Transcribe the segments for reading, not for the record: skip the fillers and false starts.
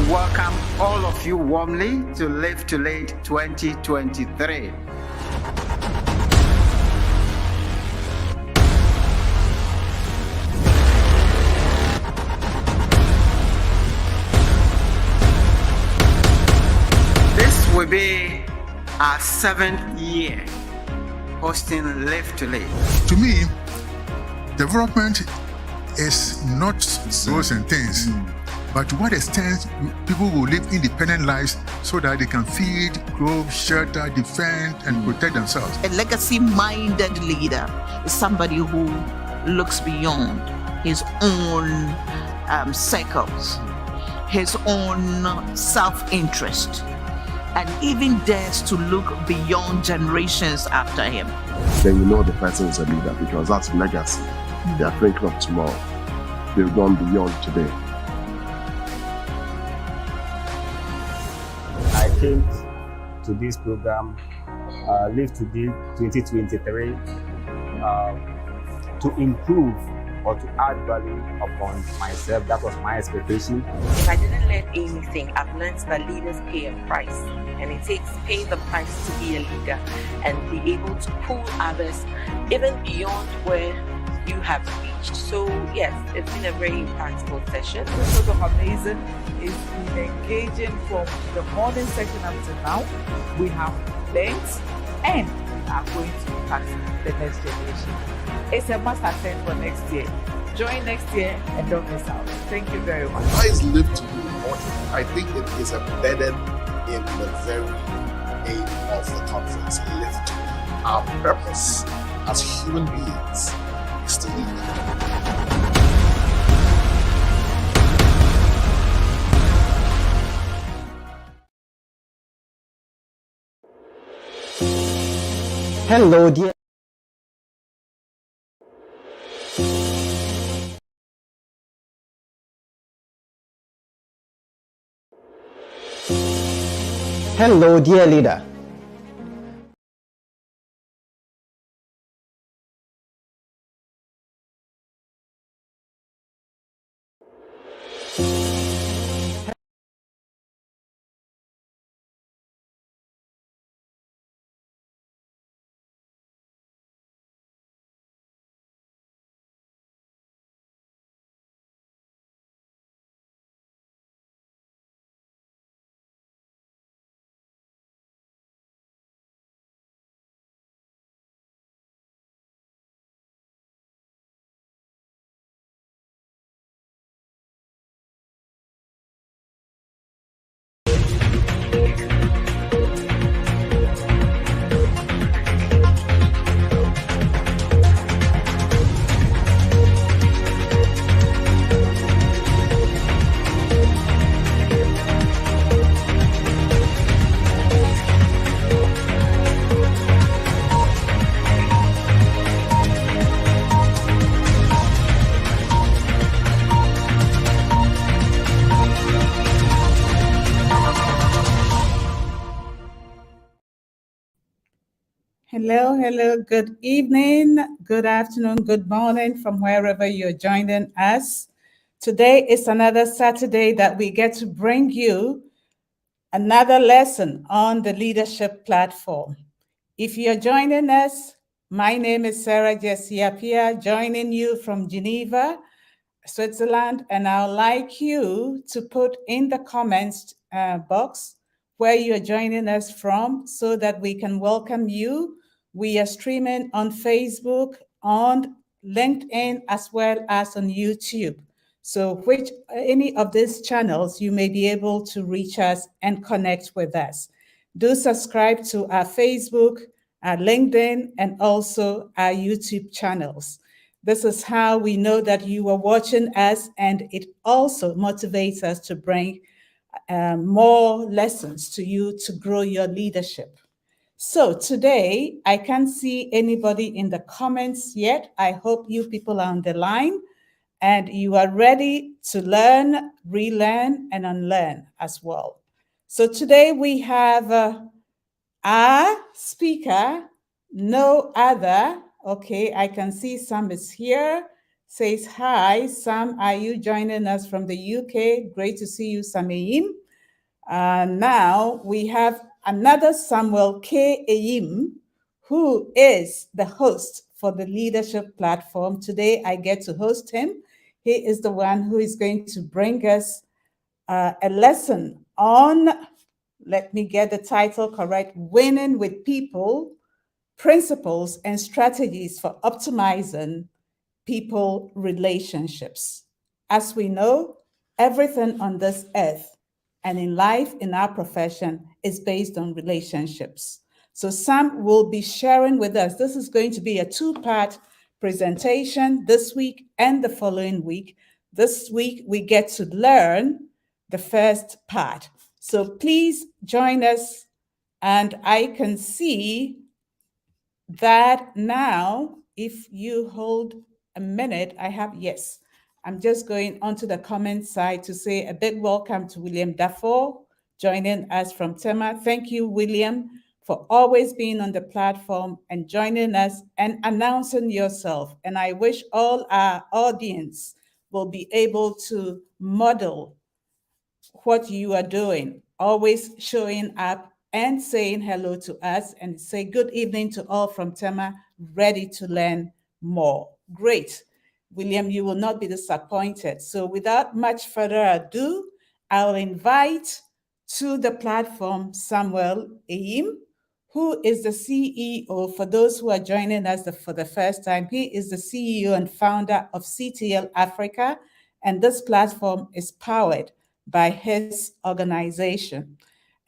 welcome all of you warmly to Live to Lead 2023. This will be our 7th year hosting Live to Lead. To me, development is not those and things, but to what extent people will live independent lives so that they can feed, grow, shelter, defend, and protect themselves. A legacy-minded leader is somebody who looks beyond his own circles, his own self-interest, and even dares to look beyond generations after him. Then you know the person is a leader, because that's legacy. They are thinking of tomorrow. They've gone beyond today. I came to this program, Live to Lead 2023, to improve or to add value upon myself. That was my expectation. If I didn't learn anything, I've learned that leaders pay a price, and it takes paying the price to be a leader and be able to pull others even beyond where you have reached. So yes, it's been a very impactful session. This was amazing. It's been engaging from the morning session up to now. We have learned and we are going to impact the next generation. It's a must attend for next year. Join next year and don't miss out. Thank you very much. Why is Live to Be important? I think it is embedded in the very aim of the conference. Live to Be. Our purpose as human beings is to lead. Hello, dear. Hello, dear leader. Hello, good evening, good afternoon, good morning from wherever you're joining us. Today is another Saturday that we get to bring you another lesson on the leadership platform. If you're joining us, my name is Sarah Jessie Appiah, joining you from Geneva, Switzerland, and I'd like you to put in the comments box where you're joining us from so that we can welcome you. We are streaming on Facebook, on LinkedIn, as well as on YouTube. So any of these channels, you may be able to reach us and connect with us. Do subscribe to our Facebook, our LinkedIn, and also our YouTube channels. This is how we know that you are watching us, and it also motivates us to bring more lessons to you to grow your leadership. So today, I can't see anybody in the comments yet. I hope you people are on the line and you are ready to learn, relearn, and unlearn as well. So today we have our speaker, no other. Okay, I can see Sam is here, says hi. Sam, are you joining us from the UK? Great to see you, Sameem. Now we have another Samuel K. Eyim, who is the host for the leadership platform. Today I get to host him. He is the one who is going to bring us a lesson on, let me get the title correct, Winning with People, Principles and Strategies for Optimizing People Relationships. As we know, everything on this earth and in life, in our profession, is based on relationships. So Sam will be sharing with us. This is going to be a two-part presentation this week and the following week. This week, we get to learn the first part. So please join us. And I can see that now, if you hold a minute, yes. I'm just going onto the comment side to say a big welcome to William Dafoe joining us from Tema. Thank you, William, for always being on the platform and joining us and announcing yourself. And I wish all our audience will be able to model what you are doing, always showing up and saying hello to us, and say good evening to all from Tema, ready to learn more. Great. William, you will not be disappointed. So without much further ado, I'll invite to the platform Samuel Eyim, who is the CEO. For those who are joining us for the first time, he is the CEO and founder of CTL Africa, and this platform is powered by his organization.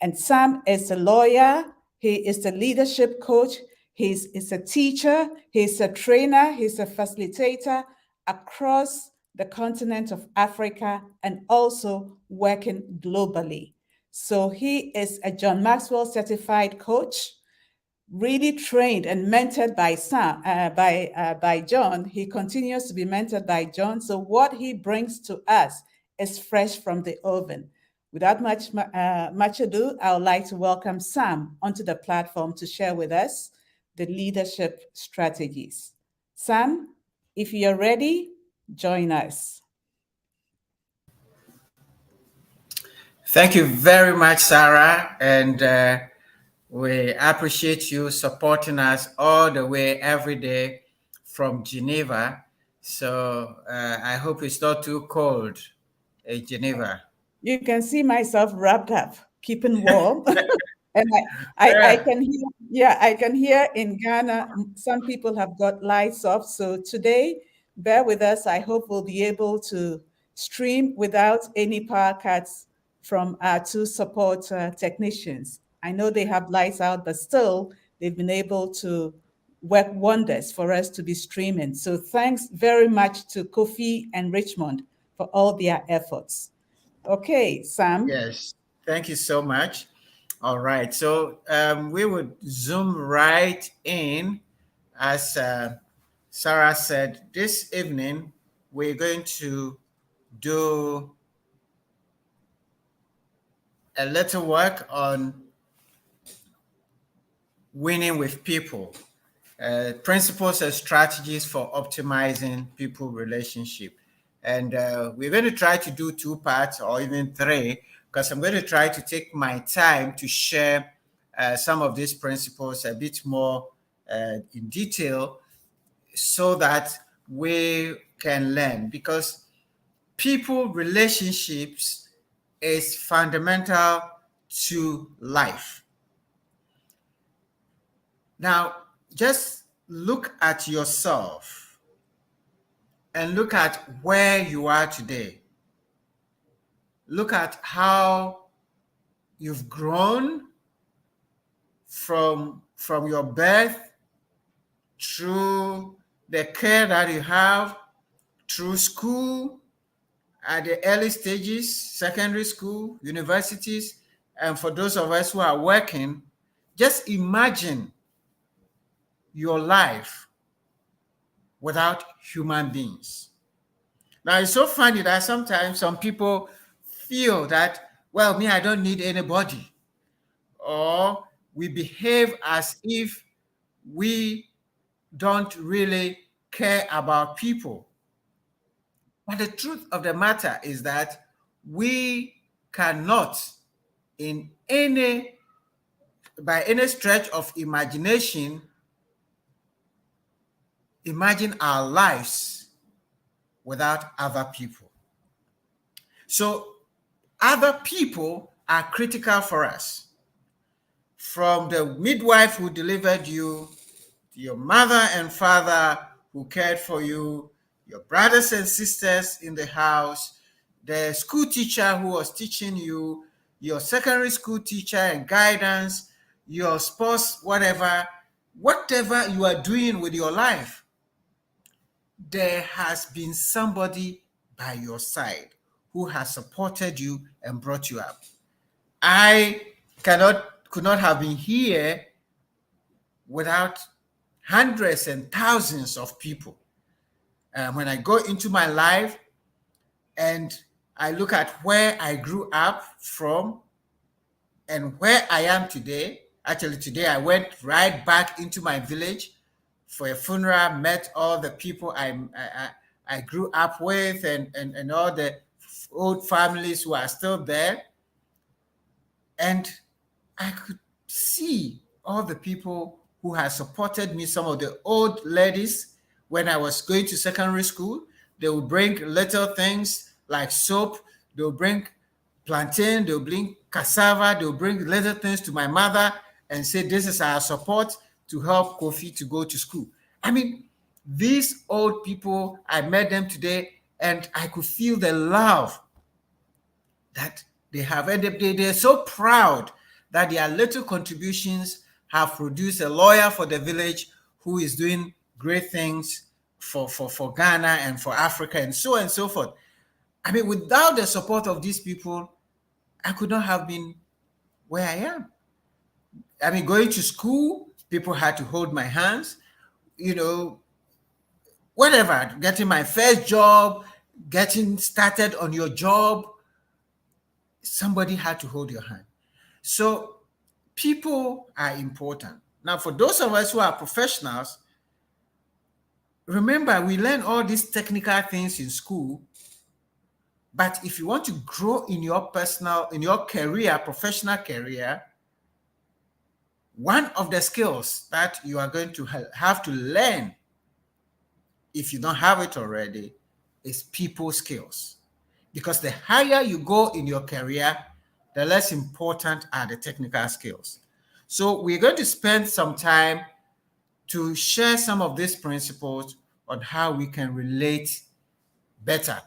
And Sam is a lawyer, he is a leadership coach, he's a teacher, he's a trainer, he's a facilitator across the continent of Africa and also working globally. So he is a John Maxwell certified coach, really trained and mentored by Sam, by John. He continues to be mentored by John. So what he brings to us is fresh from the oven. Without much ado, I would like to welcome Sam onto the platform to share with us the leadership strategies. Sam, if you're ready, join us. Thank you very much, Sarah, and we appreciate you supporting us all the way every day from Geneva. So I hope it's not too cold in Geneva. You can see myself wrapped up, keeping warm. And I can hear, I can hear in Ghana, some people have got lights off. So today, bear with us. I hope we'll be able to stream without any power cuts from our two support technicians. I know they have lights out, but still they've been able to work wonders for us to be streaming. So thanks very much to Kofi and Richmond for all their efforts. Okay, Sam. Yes, thank you so much. All right, so we would zoom right in. As Sarah said, this evening we're going to do a little work on winning with people, principles and strategies for optimizing people relationship. And we're going to try to do two parts or even three, because I'm going to try to take my time to share some of these principles a bit more in detail so that we can learn, because people relationships is fundamental to life. Now, just look at yourself and look at where you are today. Look at how you've grown from your birth, through the care that you have, through school, at the early stages, secondary school, universities, and for those of us who are working, just imagine your life without human beings. Now, it's so funny that sometimes some people feel that, well, me, I don't need anybody. Or we behave as if we don't really care about people. But the truth of the matter is that we cannot by any stretch of imagination, imagine our lives without other people. So other people are critical for us. From the midwife who delivered you, to your mother and father who cared for you, your brothers and sisters in the house, the school teacher who was teaching you, your secondary school teacher and guidance, your spouse, whatever you are doing with your life, there has been somebody by your side who has supported you and brought you up. I could not have been here without hundreds and thousands of people. When I go into my life and I look at where I grew up from and where I am today, actually today I went right back into my village for a funeral, met all the people I grew up with and all the old families who are still there. And I could see all the people who have supported me, some of the old ladies. When I was going to secondary school, they would bring little things like soap, they'll bring plantain, they'll bring cassava, they'll bring little things to my mother and say, this is our support to help Kofi to go to school. I mean, these old people, I met them today and I could feel the love that they have. And they're so proud that their little contributions have produced a lawyer for the village who is doing great things for Ghana and for Africa and so forth. I mean, without the support of these people, I could not have been where I am. I mean, going to school, people had to hold my hands, whatever, getting my first job, getting started on your job, somebody had to hold your hand. So people are important. Now, for those of us who are professionals, remember, we learn all these technical things in school, but if you want to grow in your professional career, one of the skills that you are going to have to learn, if you don't have it already, is people skills. Because the higher you go in your career, the less important are the technical skills. So we're going to spend some time to share some of these principles on how we can relate better.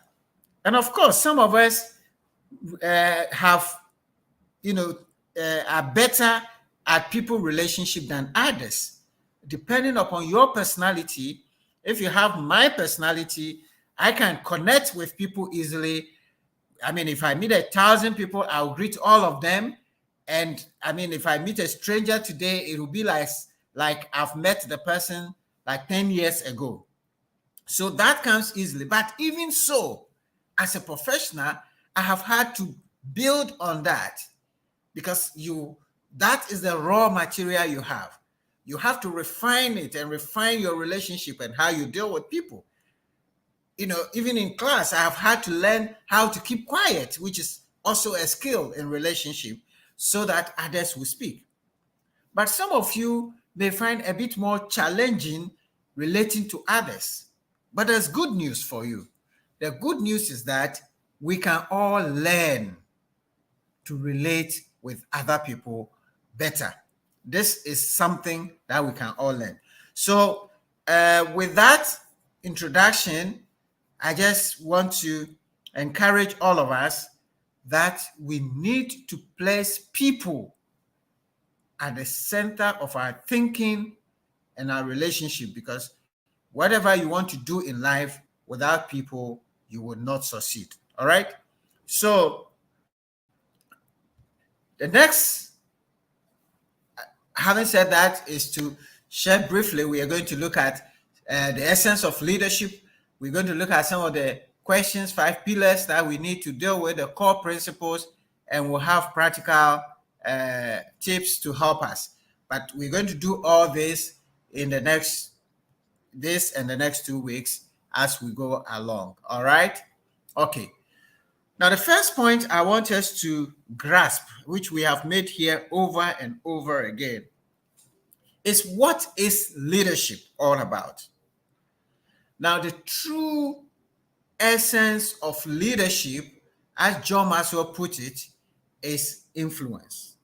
And of course, some of us are better at people relationship than others. Depending upon your personality, if you have my personality, I can connect with people easily. I mean, if I meet 1,000 people, I'll greet all of them. And I mean, if I meet a stranger today, it will be like I've met the person like 10 years ago. So that comes easily. But even so, as a professional, I have had to build on that because that is the raw material you have. You have to refine it and refine your relationship and how you deal with people. Even in class, I have had to learn how to keep quiet, which is also a skill in relationship, so that others will speak. But some of you may find a bit more challenging relating to others. But there's good news for you. The good news is that we can all learn to relate with other people better. This is something that we can all learn. So with that introduction, I just want to encourage all of us that we need to place people at the center of our thinking and our relationship, because whatever you want to do in life, without people, you will not succeed. All right? So the next, having said that, is to share briefly, we are going to look at the essence of leadership. We're going to look at some of the questions, 5 pillars that we need to deal with, the core principles, and we'll have practical tips to help us. But we're going to do all this in the next 2 weeks as we go along. All right? Okay. Now, the first point I want us to grasp, which we have made here over and over again, is what is leadership all about? Now, the true essence of leadership, as John Maxwell put it, is influence.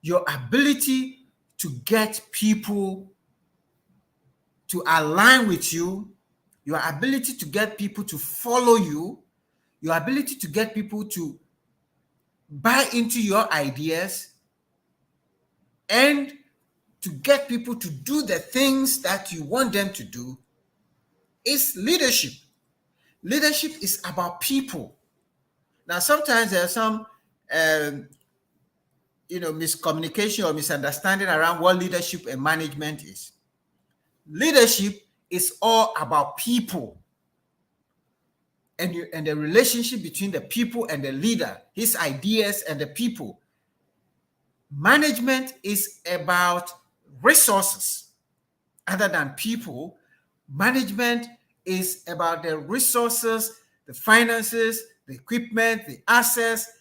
Your ability to get people to align with you, your ability to get people to follow you, your ability to get people to buy into your ideas, and to get people to do the things that you want them to do is leadership. Leadership is about Now, sometimes there's some miscommunication or misunderstanding around what leadership and management is. Leadership is all about people and the relationship between the people and the leader, his ideas and the people. Management is about resources other than people. Management is about the resources, the finances, the equipment, the assets,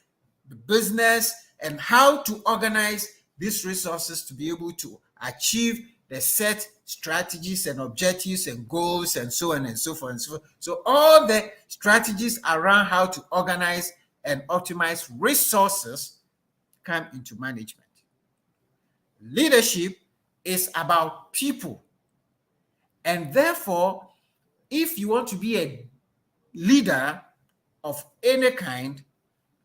the business, and how to organize these resources to be able to achieve the set strategies and objectives and goals and so on and so forth and so forth. So all the strategies around how to organize and optimize resources come into management. Leadership is about people. And therefore, if you want to be a leader of any kind,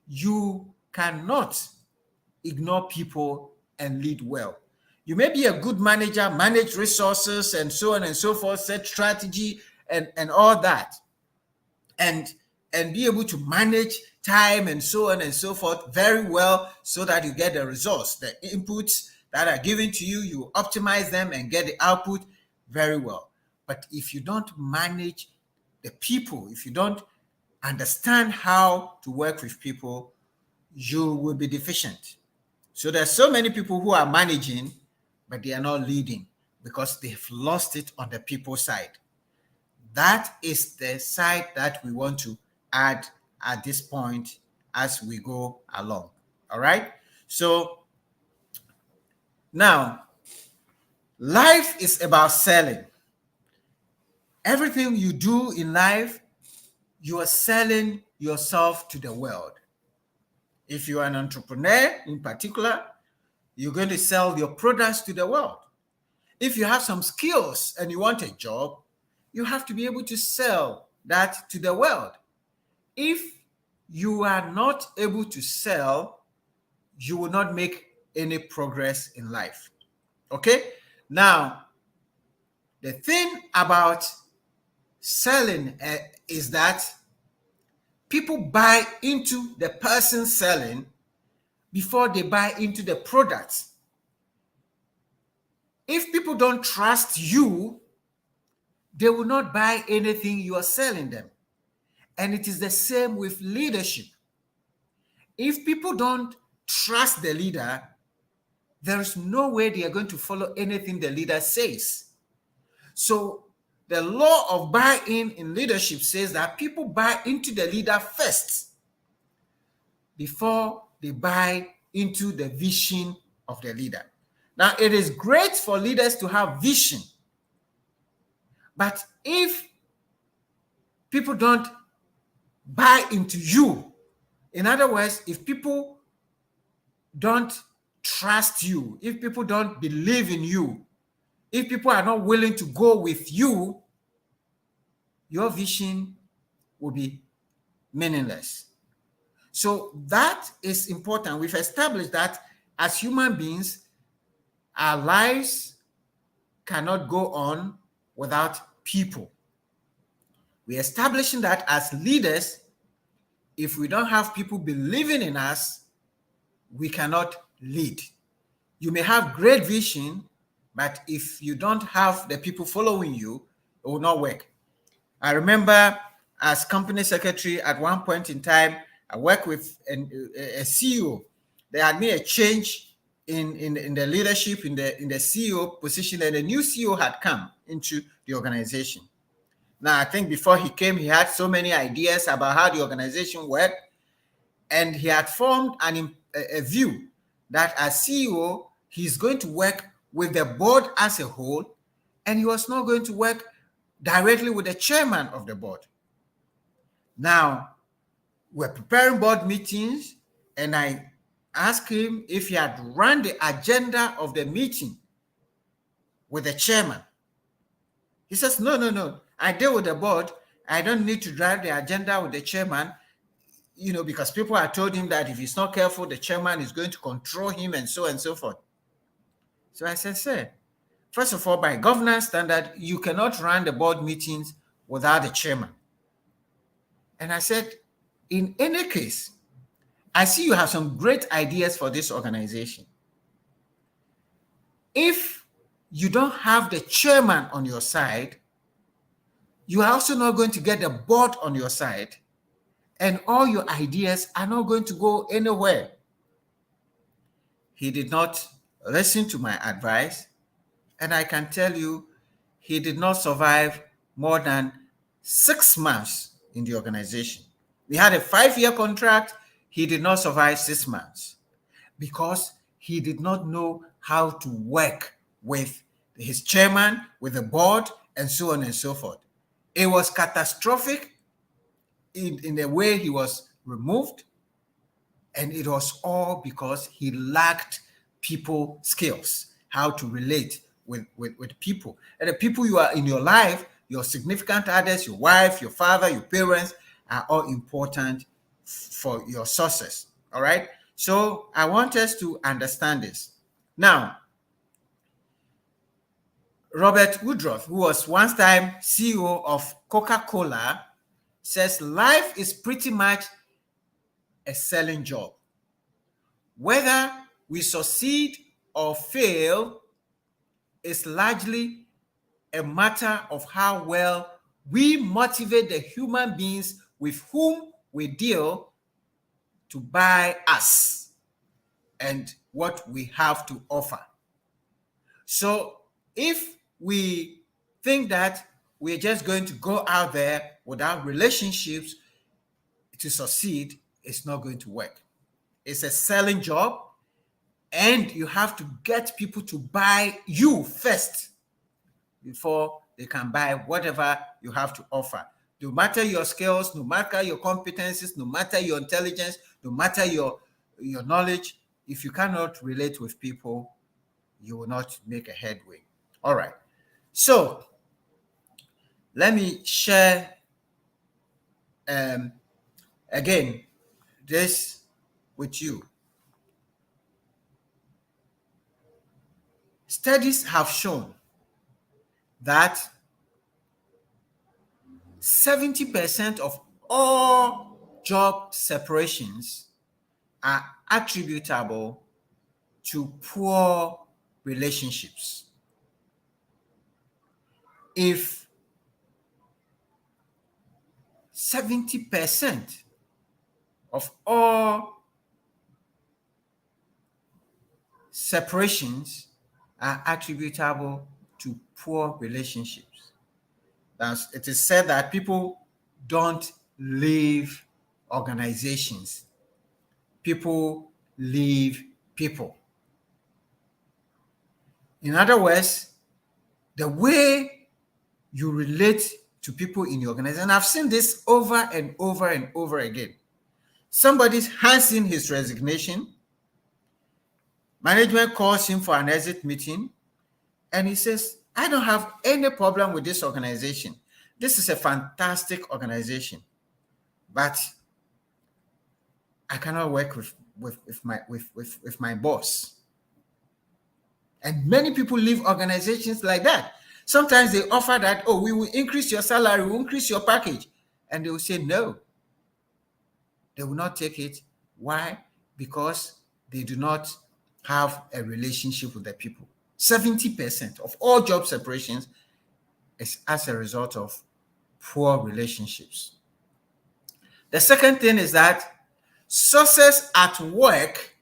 you cannot ignore people and lead well. You may be a good manager, manage resources and so on and so forth, set strategy and all that, and be able to manage time and so on and so forth very well so that you get the results, the inputs that are given to you, you optimize them and get the output very well. But if you don't manage the people, if you don't understand how to work with people, you will be deficient. So there's so many people who are managing, but they are not leading because they've lost it on the people side. That is the side that we want to add at this point as we go along. All right? So now, life is about selling. Everything you do in life, you are selling yourself to the world. If you are an entrepreneur in particular, you're going to sell your products to the world. If you have some skills and you want a job, you have to be able to sell that to the world. If you are not able to sell, you will not make any progress in life. Okay? Now, the thing about selling is that people buy into the person selling before they buy into the product. If people don't trust you, they will not buy anything you are selling them. And it is the same with leadership. If people don't trust the leader, there is no way they are going to follow anything the leader says. So the law of buy-in in leadership says that people buy into the leader first before they buy into the vision of the leader. Now, it is great for leaders to have vision, but if people don't buy into you, in other words, if people don't trust you, if people don't believe in you, if people are not willing to go with you, your vision will be meaningless. So that is important. We've established that as human beings, our lives cannot go on without people. We're establishing that as leaders, if we don't have people believing in us, we cannot lead. You may have great vision, but if you don't have the people following you, it will not work. I remember as company secretary at one point in time, I worked with a CEO. They had made a change in the leadership, in the CEO position, and a new CEO had come into the organization. Now, I think before he came, he had so many ideas about how the organization worked, and he had formed a view that as CEO, he's going to work with the board as a whole, and he was not going to work directly with the chairman of the board. Now, we're preparing board meetings, and I asked him if he had run the agenda of the meeting with the chairman. He says, no, I deal with the board. I don't need to drive the agenda with the chairman, because people had told him that if he's not careful, the chairman is going to control him and so forth. So I said, sir, first of all, by governance standard, you cannot run the board meetings without the chairman. And I said, in any case, I see you have some great ideas for this organization. If you don't have the chairman on your side, you are also not going to get the board on your side, and all your ideas are not going to go anywhere. He did not listen to my advice, and I can tell you, he did not survive more than 6 months in the organization. We had a 5-year contract. He did not survive 6 months because he did not know how to work with his chairman, with the board, and so on and so forth. It was catastrophic in the way he was removed, and it was all because he lacked people skills, how to relate with people. And the people you are in your life, your significant others, your wife, your father, your parents, are all important for your success. All right. So I want us to understand this. Now, Robert Woodruff, who was once time CEO of Coca-Cola, says life is pretty much a selling job. Whether we succeed or fail is largely a matter of how well we motivate the human beings with whom we deal to buy us and what we have to offer. So if we think that we're just going to go out there without relationships to succeed, it's not going to work. It's a selling job, and you have to get people to buy you first before they can buy whatever you have to offer. No matter your skills, no matter your competencies, no matter your intelligence, no matter your knowledge, if you cannot relate with people, you will not make a headway. All right. So let me share again this with you. Studies have shown that 70% of all job separations are attributable to poor relationships. If 70% of all separations are attributable to poor relationships, it is said that people don't leave organizations. People leave people. In other words, the way you relate to people in your organization, and I've seen this over and over and over again. Somebody hands in his resignation. Management calls him for an exit meeting, and he says, I don't have any problem with this organization. This is a fantastic organization, but I cannot work with my boss. And many people leave organizations like that. Sometimes they offer that, oh, we will increase your salary, we will increase your package. And they will say no. They will not take it. Why? Because they do not have a relationship with the people. 70% of all job separations is as a result of poor relationships. The second thing is that success at work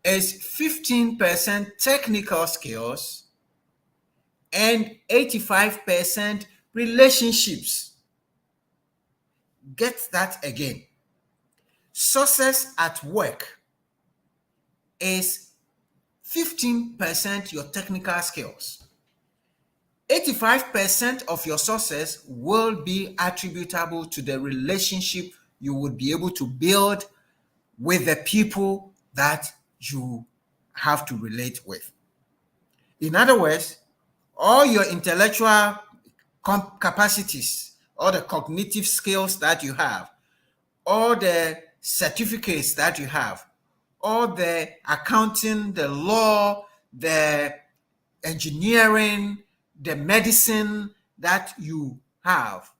is 15% technical skills and 85% relationships. Get that again. Success at work is 15% your technical skills. 85% of your success will be attributable to the relationship you would be able to build with the people that you have to relate with. In other words, all your intellectual capacities, all the cognitive skills that you have, all the certificates that you have, all the accounting, the law, the engineering, the medicine that you have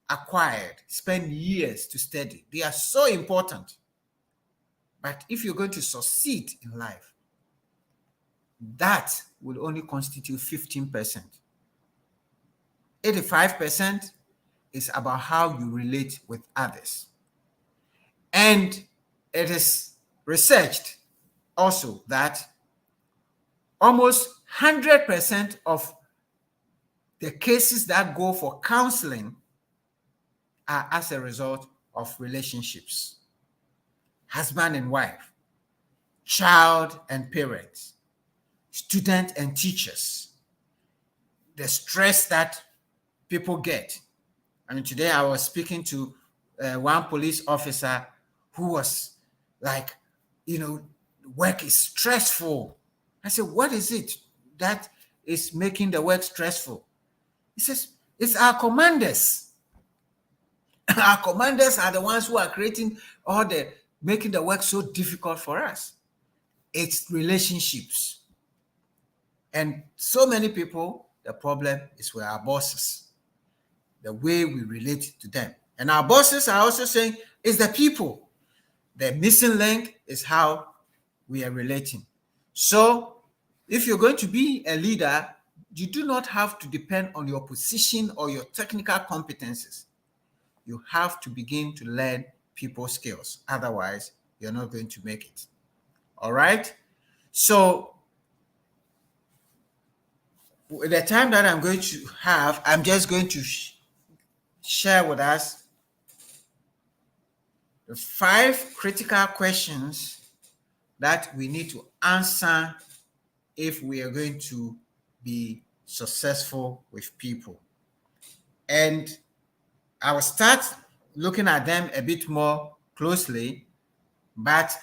acquired, spend years to study. They are so important. But if you're going to succeed in life, that will only constitute 15%. 85% is about how you relate with others. And it is researched also that almost 100% of the cases that go for counseling are as a result of relationships. Husband and wife, child and parents, student and teachers, the stress that people get. I mean, today I was speaking to one police officer who was like, work is stressful. I said, what is it that is making the work stressful? He says, it's our commanders. Our commanders are the ones who are creating making the work so difficult for us. It's relationships. And so many people, the problem is with our bosses, the way we relate to them. And our bosses are also saying it's the people. The missing link is how we are relating. So if you're going to be a leader, you do not have to depend on your position or your technical competences. You have to begin to learn people skills. Otherwise, you're not going to make it. All right? So with the time that I'm going to have, I'm just going to share with us the 5 critical questions that we need to answer if we are going to be successful with people. And I will start looking at them a bit more closely, but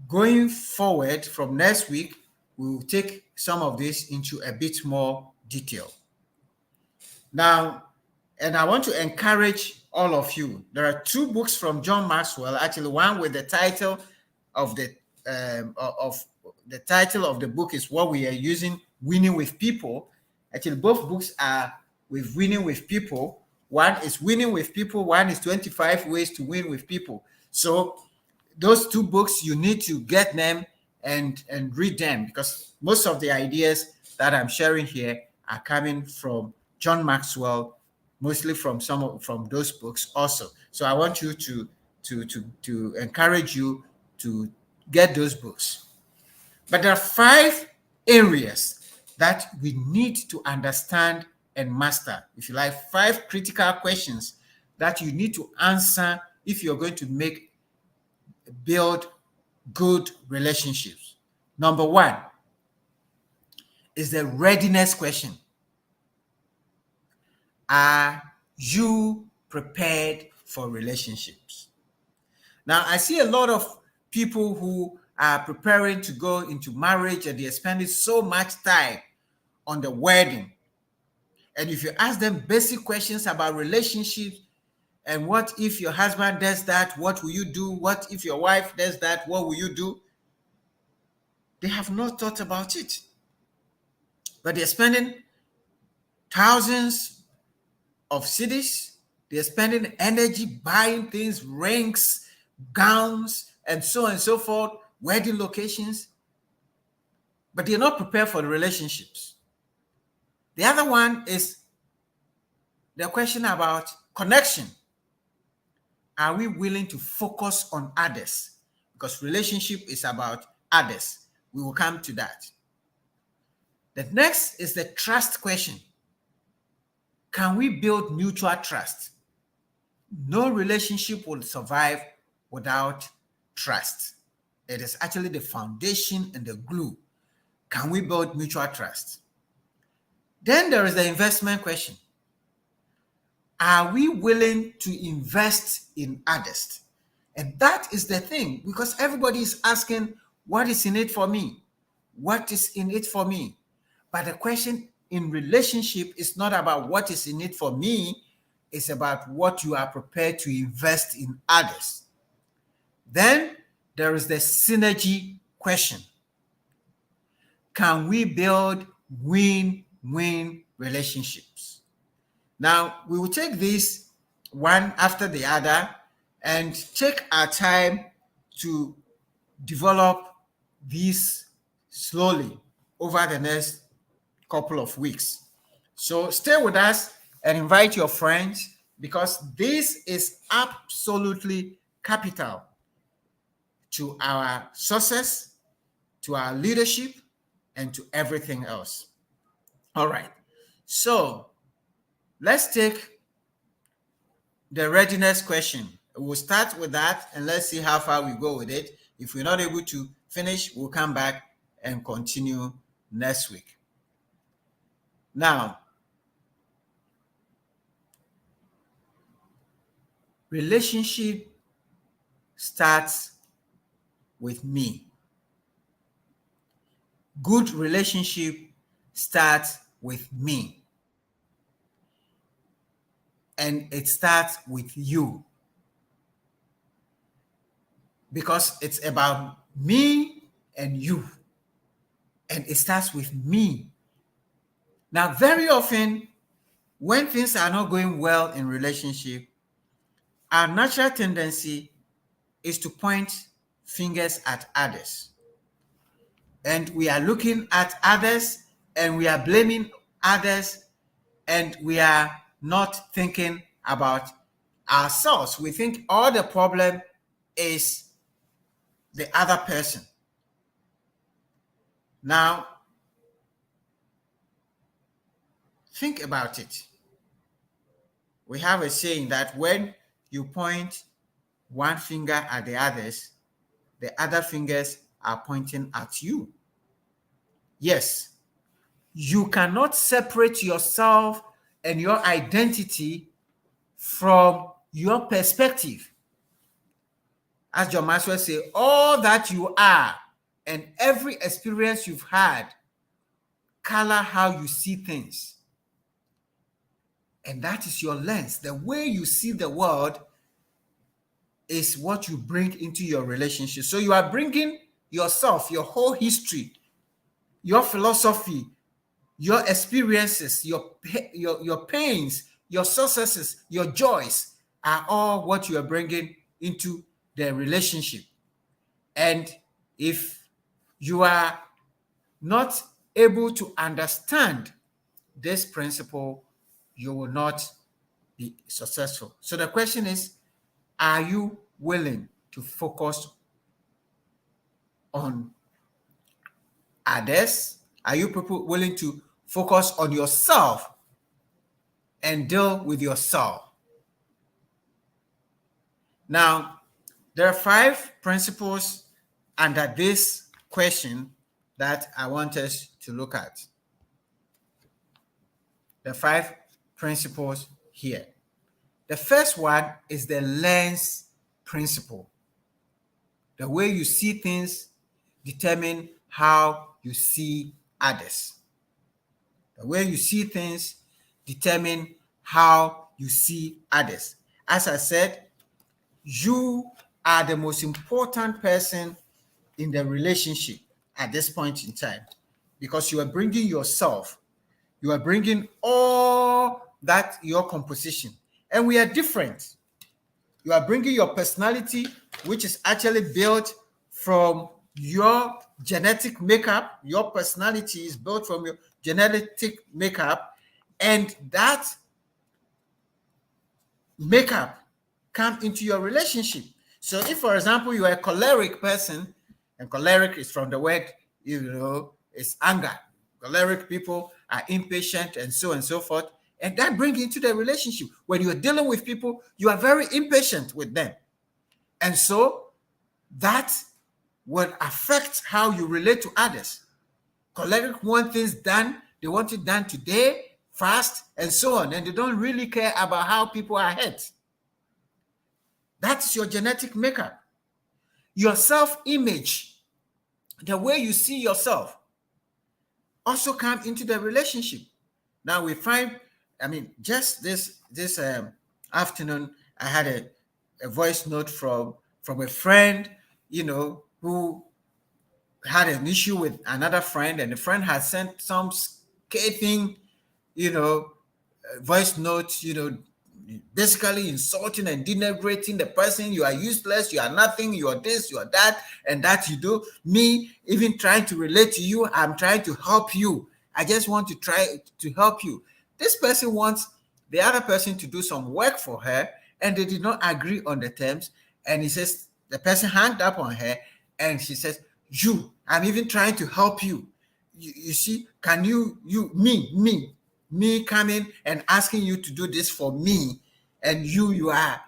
going forward from next week, we will take some of this into a bit more detail. Now, and I want to encourage all of you. There are 2 books from John Maxwell, actually one with the title of the title of the book is what we are using, Winning with People. Actually, both books are with Winning with People. One is Winning with People, one is 25 Ways to Win with People. So those 2 books, you need to get them and read them, because most of the ideas that I'm sharing here are coming from John Maxwell, mostly from from those books also. So I want you to encourage you to get those books. But there are 5 areas that we need to understand and master. If you like, 5 critical questions that you need to answer if you're going to build good relationships. Number 1 is the readiness question. Are you prepared for relationships? Now, I see a lot of people who are preparing to go into marriage and they're spending so much time on the wedding. And if you ask them basic questions about relationships, and what if your husband does that, what will you do? What if your wife does that, what will you do? They have not thought about it. But they're spending thousands of cedis. They're spending energy buying things, rings, gowns, and so on and so forth, wedding locations. But they're not prepared for the relationships. The other one is the question about connection. Are we willing to focus on others? Because relationship is about others. We will come to that. The next is the trust question. can we build mutual trust? No relationship will survive without trust. It is actually the foundation and the glue. Can we build mutual trust? Then there is the investment question. Are we willing to invest in others? And that is the thing, because everybody is asking, what is in it for me? What is in it for me? But the question in relationship is not about what is in it for me, it's about what you are prepared to invest in others. Then there is the synergy question. Can we build win-win relationships? Now, we will take these one after the other and take our time to develop these slowly over the next couple of weeks. So stay with us and invite your friends, because this is absolutely capital to our success, to our leadership, and to everything else. All right. So let's take the readiness question. We'll start with that and let's see how far we go with it. If we're not able to finish, we'll come back and continue next week. Now, relationship starts with me. Good relationship starts with me. And it starts with you. Because it's about me and you. And it starts with me. Now, very often, when things are not going well in relationship, our natural tendency is to point fingers at others. And we are looking at others and we are blaming others, and we are not thinking about ourselves. We think all the problem is the other person. Now, think about it. We have a saying that when you point one finger at the others, the other fingers are pointing at you. Yes, you cannot separate yourself and your identity from your perspective. As John Maxwell says, all that you are and every experience you've had color how you see things. And that is your lens. The way you see the world is what you bring into your relationship. So you are bringing yourself, your whole history, your philosophy, your experiences, your pains, your successes, your joys are all what you are bringing into the relationship. And if you are not able to understand this principle, you will not be successful. So the question is, are you willing to focus on others? Are you willing to focus on yourself and deal with yourself? Now, there are 5 principles under this question that I want us to look at. The 5 principles here. The first one is the lens principle. The way you see things determine how you see others. The way you see things determine how you see others. As I said, you are the most important person in the relationship at this point in time, because you are bringing yourself. You are bringing all that, your composition. And we are different. You are bringing your personality, which is actually built from your genetic makeup. Your personality is built from your genetic makeup. And that makeup comes into your relationship. So if, for example, you are a choleric person, and choleric is from the word, it's anger. Choleric people are impatient and so forth. And that brings into the relationship. When you're dealing with people, you are very impatient with them. And so that will affect how you relate to others. Colleagues want things done. They want it done today, fast, and so on. And they don't really care about how people are hurt. That's your genetic makeup. Your self-image, the way you see yourself, also come into the relationship. Now we find, just this afternoon, I had a voice note from a friend, who had an issue with another friend, and the friend had sent some scathing, voice note, basically insulting and denigrating the person. You are useless, you are nothing, you are this, you are that, and that you do. Me, even trying to relate to you, I'm trying to help you. I just want to try to help you. This person wants the other person to do some work for her, and they did not agree on the terms. And he says, the person hung up on her, and she says, I'm even trying to help you. You see, can me coming and asking you to do this for me, and you are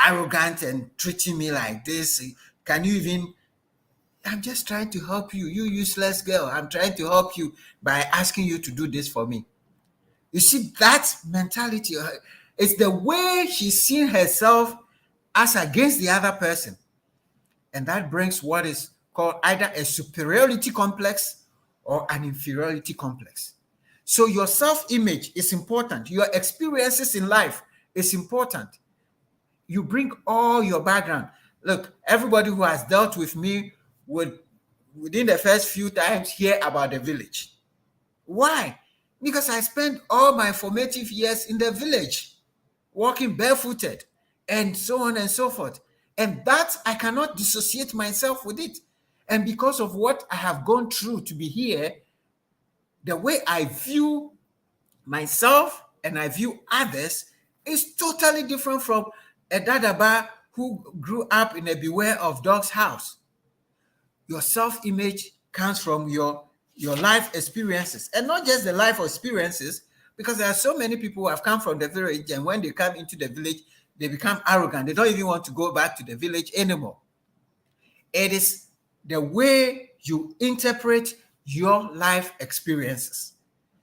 arrogant and treating me like this. Can you even? I'm just trying to help you, you useless girl. I'm trying to help you by asking you to do this for me. You see, that mentality, it's the way she's seeing herself as against the other person. And that brings what is called either a superiority complex or an inferiority complex. So your self-image is important. Your experiences in life is important. You bring all your background. Look, everybody who has dealt with me would, within the first few times, hear about the village. Why? Because I spent all my formative years in the village, walking barefooted, and so on and so forth. And that, I cannot dissociate myself with it. And because of what I have gone through to be here, the way I view myself and I view others is totally different from a Dadaba who grew up in a beware of dogs house. Your self-image comes from your life experiences, and not just the life experiences, because there are so many people who have come from the village, and when they come into the village, they become arrogant. They don't even want to go back to the village anymore. It is the way you interpret your life experiences.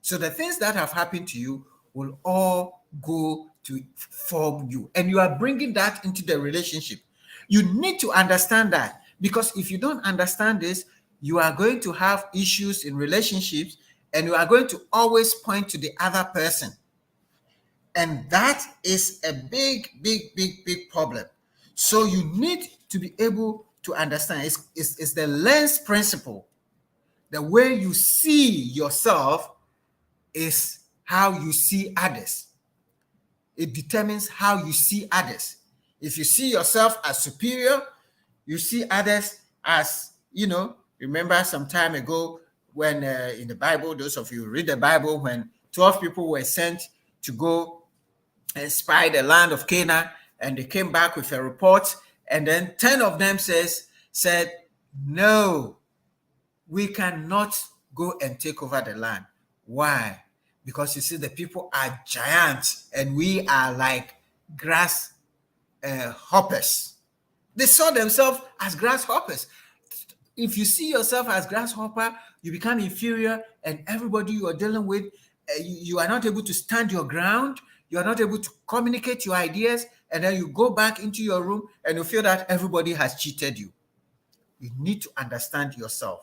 So the things that have happened to you will all go to form you. And you are bringing that into the relationship. You need to understand that, because if you don't understand this, you are going to have issues in relationships, and you are going to always point to the other person. And that is a big problem. So you need to be able to understand. It's the lens principle. The way you see yourself is how you see others. It determines how you see others. If you see yourself as superior, you see others as, remember some time ago when in the Bible, those of you who read the Bible, when 12 people were sent to go and spy the land of Canaan, and they came back with a report, and then 10 of them said, no, we cannot go and take over the land. Why? Because you see, the people are giants, and we are like grass hoppers. They saw themselves as grasshoppers. If you see yourself as grasshopper, you become inferior, and everybody you are dealing with, you are not able to stand your ground. You are not able to communicate your ideas, and then you go back into your room and you feel that everybody has cheated you. You need to understand yourself.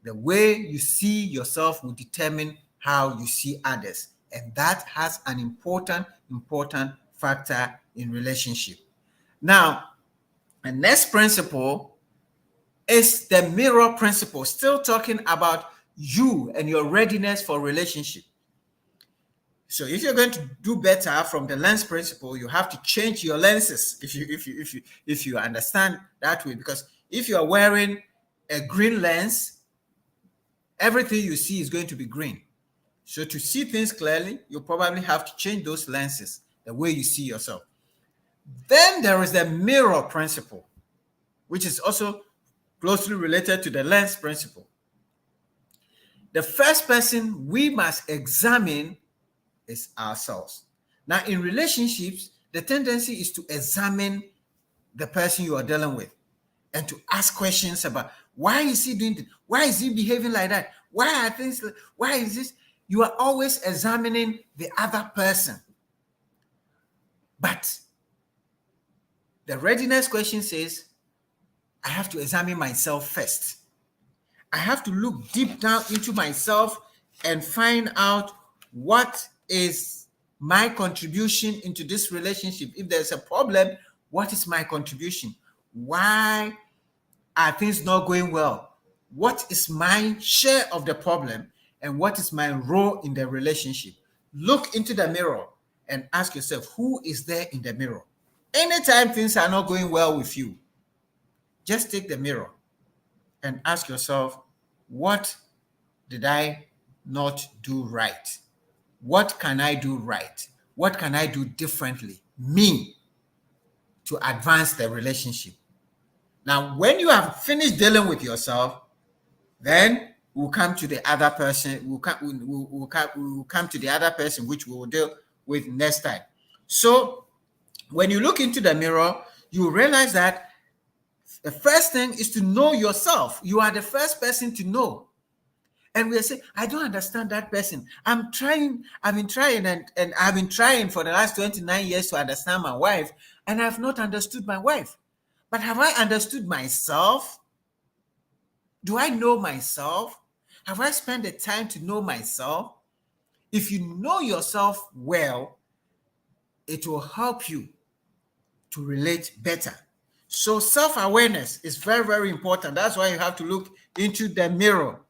The way you see yourself will determine how you see others, and that has an important factor in relationship. Now, the next principle is the mirror principle, still talking about you and your readiness for relationship. So if you're going to do better from the lens principle, you have to change your lenses if you understand that way. Because if you are wearing a green lens, everything you see is going to be green. So to see things clearly, you probably have to change those lenses, the way you see yourself. Then there is the mirror principle, which is also closely related to the lens principle. The first person we must examine is ourselves. Now, in relationships, the tendency is to examine the person you are dealing with and to ask questions about why is he doing this? Why is he behaving like that? Why are things, why is this? You are always examining the other person. But the readiness question says, I have to examine myself first. I have to look deep down into myself and find out what is my contribution into this relationship. If there's a problem, what is my contribution? Why are things not going well? What is my share of the problem? And what is my role in the relationship? Look into the mirror and ask yourself, who is there in the mirror? Anytime things are not going well with you, just take the mirror and ask yourself, what did I not do right? What can I do right? What can I do differently, me, to advance the relationship? Now, when you have finished dealing with yourself, then we'll come to the other person. We'll come to the other person, which we will deal with next time. So when you look into the mirror, you realize that the first thing is to know yourself. You are the first person to know. And we say, I don't understand that person. I've been trying for the last 29 years to understand my wife, and I've not understood my wife. But have I understood myself? Do I know myself? Have I spent the time to know myself? If you know yourself well, it will help you to relate better. So self-awareness is very, very important. That's why you have to look into the mirror.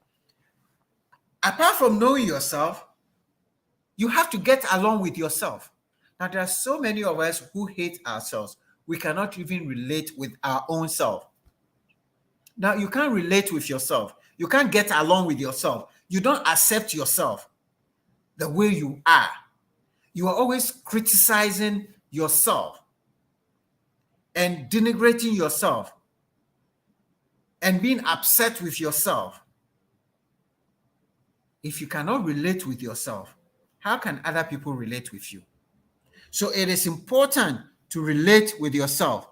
Apart from knowing yourself, you have to get along with yourself. Now, there are so many of us who hate ourselves. We cannot even relate with our own self. Now, you can't relate with yourself. You can't get along with yourself. You don't accept yourself the way you are. You are always criticizing yourself and denigrating yourself and being upset with yourself. If you cannot relate with yourself, how can other people relate with you? So it is important to relate with yourself.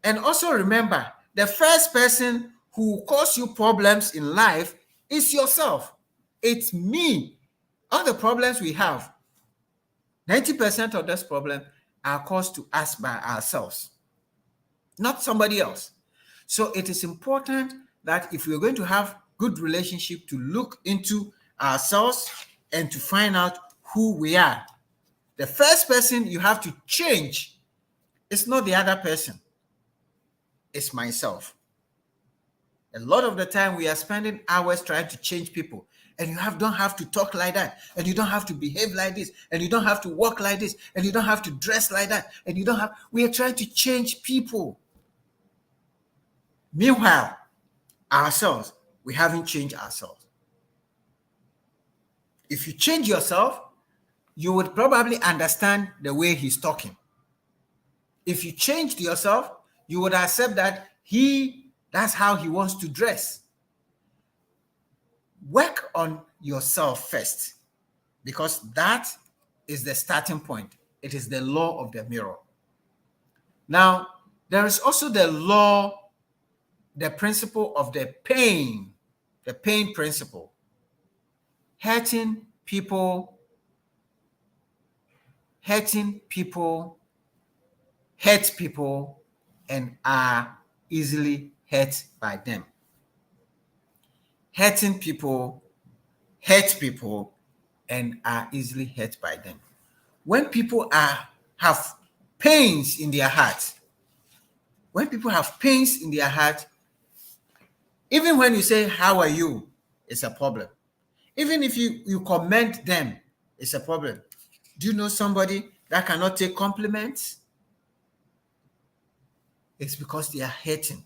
And also remember, the first person who will cause you problems in life is yourself. It's me. All the problems we have, 90% of this problem are caused to us by ourselves, not somebody else. So it is important that if we're going to have good relationship, to look into ourselves and to find out who we are. The first person you have to change is not the other person. It's myself. A lot of the time we are spending hours trying to change people, and you don't have to talk like that, and you don't have to behave like this, and you don't have to walk like this, and you don't have to dress like that, and we are trying to change people. Meanwhile, ourselves, we haven't changed ourselves. If you change yourself, you would probably understand the way he's talking. If you changed yourself, you would accept that that's how he wants to dress. Work on yourself first, because that is the starting point. It is the law of the mirror. Now, there is also the principle of the pain principle. Hurting people hurt people and are easily hurt by them. Hurting people hurt people and are easily hurt by them. When people have pains in their heart, even when you say, how are you, it's a problem. Even if you comment them, it's a problem. Do you know somebody that cannot take compliments? It's because they are hurting.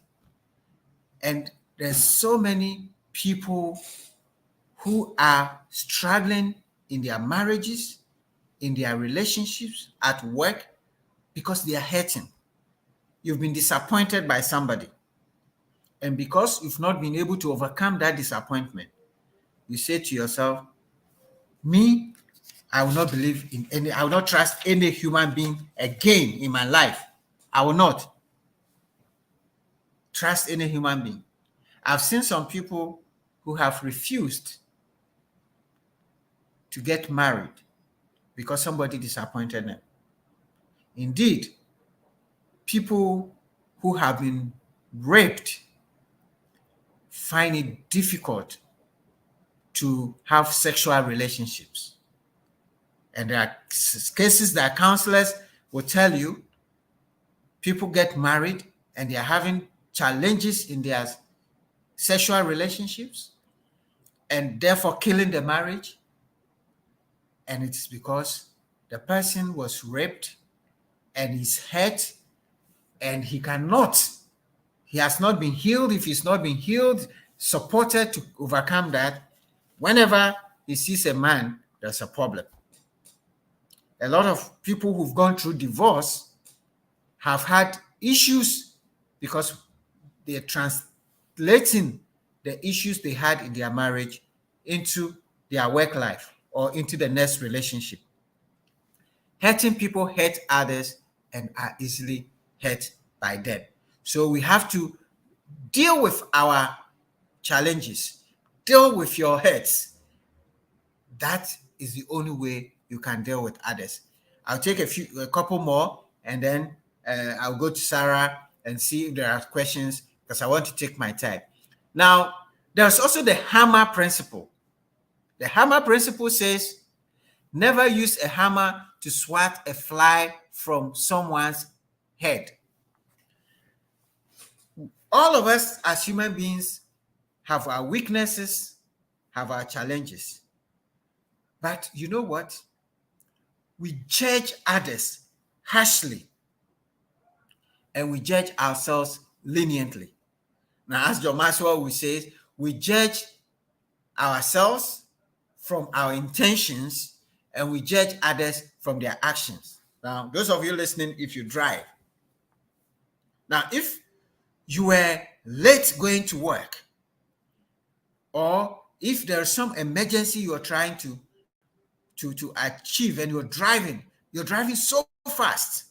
And there's so many people who are struggling in their marriages, in their relationships, at work, because they are hurting. You've been disappointed by somebody. And because you've not been able to overcome that disappointment, you say to yourself, me, I will not believe in any, I will not trust any human being again in my life. I will not trust any human being. I've seen some people who have refused to get married because somebody disappointed them. Indeed, people who have been raped find it difficult to have sexual relationships. And there are cases that counselors will tell you people get married and they are having challenges in their sexual relationships and therefore killing the marriage. And it's because the person was raped and is hurt and he has not been healed. If he's not been healed, supported to overcome that, whenever he sees a man, there's a problem. A lot of people who've gone through divorce have had issues because they're translating the issues they had in their marriage into their work life or into the next relationship. Hurting people hurt others and are easily hurt by them. So we have to deal with our challenges, deal with your hurts. That is the only way you can deal with others. I'll take a couple more, and then I'll go to Sarah and see if there are questions, because I want to take my time. Now, there's also the hammer principle. The hammer principle says, never use a hammer to swat a fly from someone's head. All of us as human beings have our weaknesses, have our challenges. But you know what? We judge others harshly and we judge ourselves leniently. Now, as John Maxwell will say, we judge ourselves from our intentions and we judge others from their actions. Now, those of you listening, if you drive. Now, if you were late going to work, or if there's some emergency you're trying to achieve and you're driving so fast,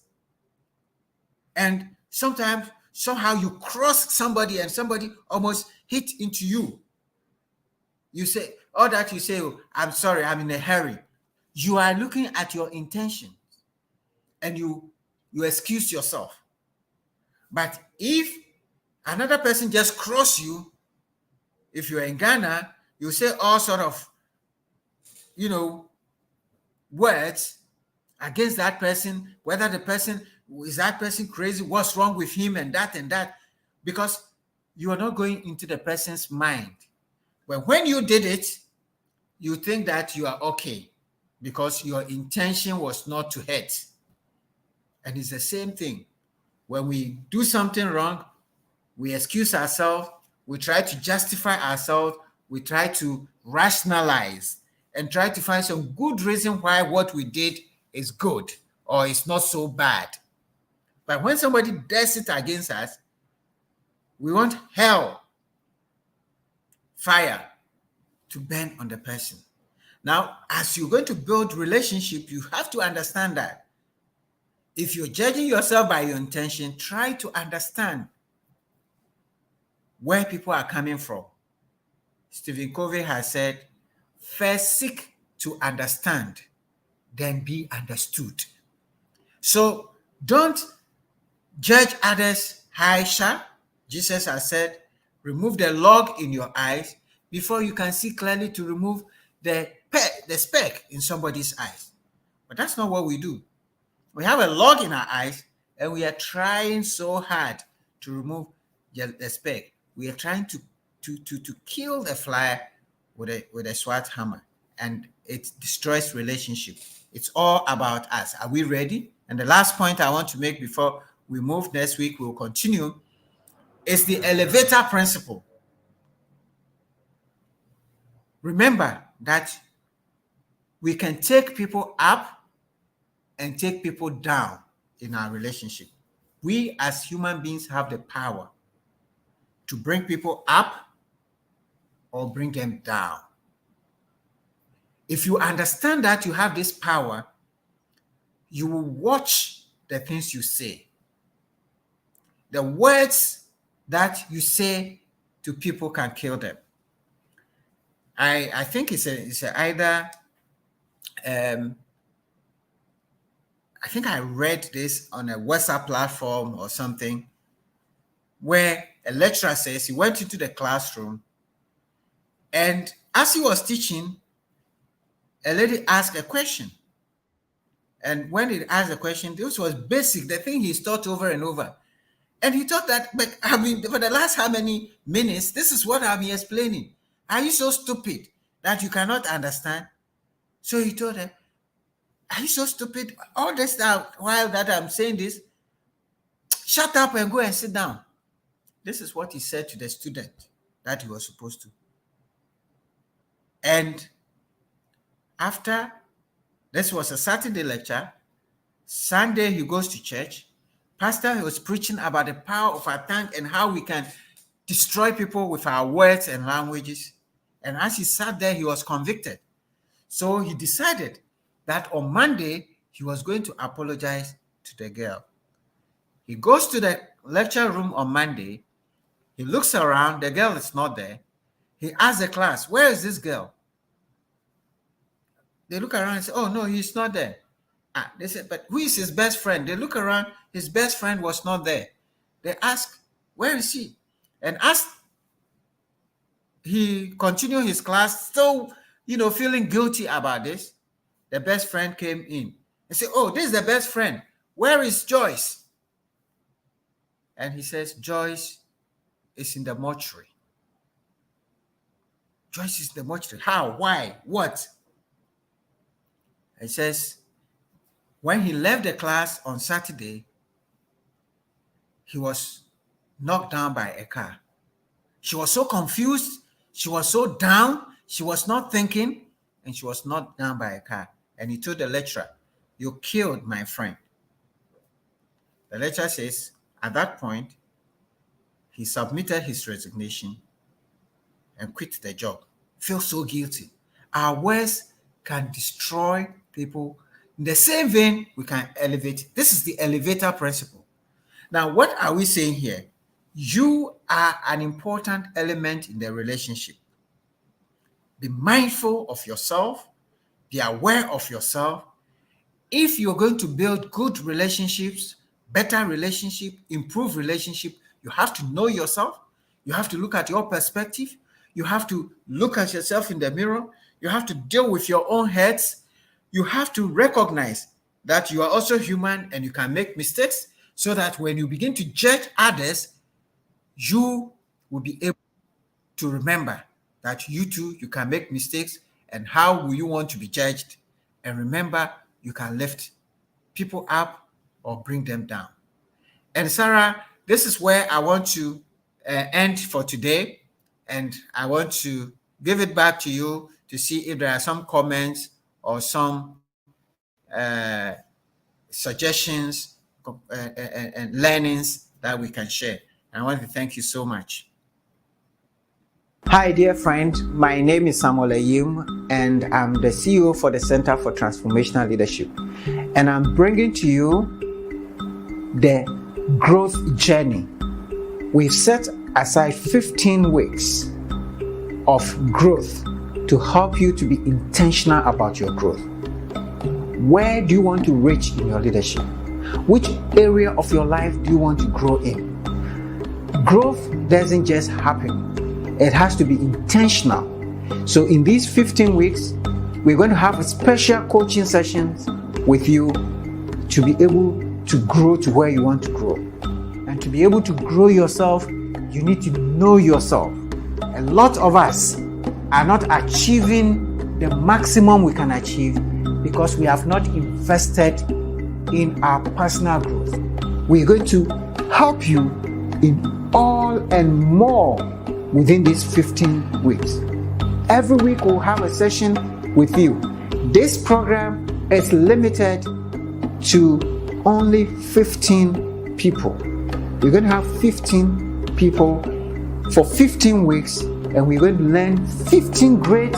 and sometimes somehow you cross somebody and somebody almost hit into you. You say, all that you say, oh, I'm sorry, I'm in a hurry. You are looking at your intention and you excuse yourself. But if another person just cross you, if you're in Ghana, you say all sort of, words against that person, whether the person, is that person crazy, what's wrong with him, and that, because you are not going into the person's mind. But when you did it, you think that you are okay because your intention was not to hurt. And it's the same thing. When we do something wrong, we excuse ourselves, we try to justify ourselves, we try to rationalize and try to find some good reason why what we did is good or it's not so bad. But when somebody does it against us, we want hell, fire to burn on the person. Now, as you're going to build relationship, you have to understand that if you're judging yourself by your intention, try to understand where people are coming from. Stephen Covey has said, first seek to understand, then be understood. So don't judge others harsher. Jesus has said, remove the log in your eyes before you can see clearly to remove the speck in somebody's eyes. But that's not what we do. We have a log in our eyes and we are trying so hard to remove the speck. We are trying to kill the fly with a SWAT hammer, and it destroys relationship. It's all about us. Are we ready? And the last point I want to make before we move next week, we'll continue, is the elevator principle. Remember that we can take people up and take people down in our relationship. We as human beings have the power to bring people up or bring them down. If you understand that you have this power, you will watch the things you say. The words that you say to people can kill them. I think it's either I think I read this on a WhatsApp platform or something, where a lecturer says he went into the classroom, and as he was teaching, a lady asked a question. And when he asked the question, this was basic, the thing he's taught over and over. And he thought that, but I mean, for the last how many minutes, this is what I've been explaining. Are you so stupid that you cannot understand? So he told her, are you so stupid? All this time, while that I'm saying this, shut up and go and sit down. This is what he said to the student that he was supposed to. And after, this was a Saturday lecture, Sunday he goes to church. Pastor was preaching about the power of our tongue and how we can destroy people with our words and languages. And as he sat there, he was convicted. So he decided that on Monday, he was going to apologize to the girl. He goes to the lecture room on Monday. He looks around. The girl is not there. He asks the class, where is this girl? They look around and say, oh, no, he's not there. They said, but who is his best friend? They look around. His best friend was not there. They ask, where is he? And as he continued his class, still, feeling guilty about this, the best friend came in and said, oh, this is the best friend. Where is Joyce? And he says, Joyce is in the mortuary. Joyce is in the mortuary. How? Why? What? He says, when he left the class on Saturday, he was knocked down by a car. She was so confused. She was so down. She was not thinking, and she was knocked down by a car. And he told the lecturer, you killed my friend. The lecturer says, at that point, he submitted his resignation and quit the job. Feels so guilty. Our words can destroy people. In the same vein, we can elevate. This is the elevator principle. Now, what are we saying here? You are an important element in the relationship. Be mindful of yourself. Be aware of yourself. If you're going to build good relationships, better relationship, improve relationship, you have to know yourself. You have to look at your perspective. You have to look at yourself in the mirror. You have to deal with your own heads. You have to recognize that you are also human and you can make mistakes, so that when you begin to judge others, you will be able to remember that you too, you can make mistakes, and how will you want to be judged? And remember, you can lift people up or bring them down. And Sarah, this is where I want to end for today. And I want to give it back to you to see if there are some comments or some suggestions and learnings that we can share. And I want to thank you so much. Hi, dear friend. My name is Samuel Ayim, and I'm the CEO for the Center for Transformational Leadership. And I'm bringing to you the growth journey. We've set aside 15 weeks of growth to help you to be intentional about your growth. Where do you want to reach in your leadership? Which area of your life do you want to grow in? Growth doesn't just happen. It has to be intentional. So in these 15 weeks, we're going to have a special coaching sessions with you to be able to grow to where you want to grow. And to be able to grow yourself, you need to know yourself. A lot of us are not achieving the maximum we can achieve because we have not invested in our personal growth. We're going to help you in all and more within these 15 weeks. Every week we'll have a session with you. This program is limited to only 15 people. We're going to have 15 people for 15 weeks, and we're going to learn 15 great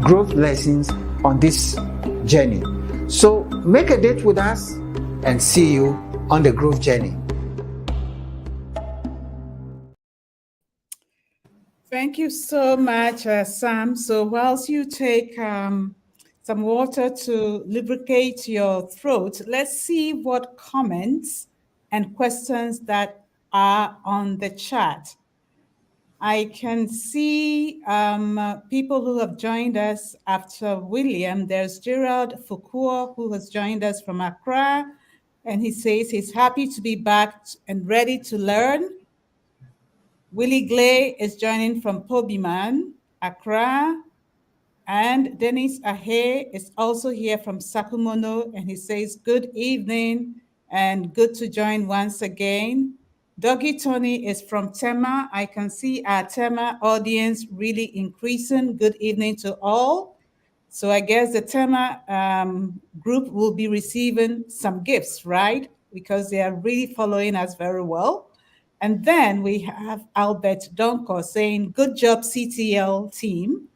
growth lessons on this journey. So make a date with us and see you on the growth journey. Thank you so much, Sam. So whilst you take some water to lubricate your throat, let's see what comments and questions that are on the chat. I can see people who have joined us after William. There's Gerald Fukua, who has joined us from Accra, and he says he's happy to be back and ready to learn. Willie Glay is joining from Pobiman, Accra. And Dennis Ahe is also here from Sakumono, and he says, good evening and good to join once again. Doggy Tony is from Tema. I can see our Tema audience really increasing. Good evening to all. So I guess the Tema group will be receiving some gifts, right? Because they are really following us very well. And then we have Albert Donko saying, good job, CTL team.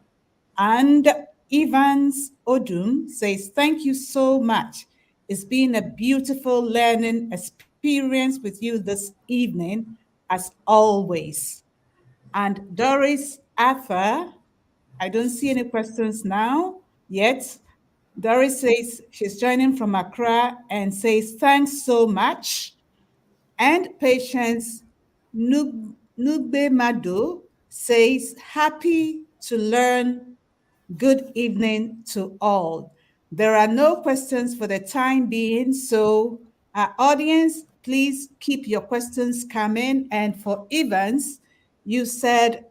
And Evans Odum says, thank you so much. It's been a beautiful learning experience with you this evening, as always. And Doris Arthur, I don't see any questions now yet. Doris says she's joining from Accra and says, thanks so much. And Patience Nube Mado says, happy to learn. Good evening to all. There are no questions for the time being, so our audience, please keep your questions coming. And for Evans, you said,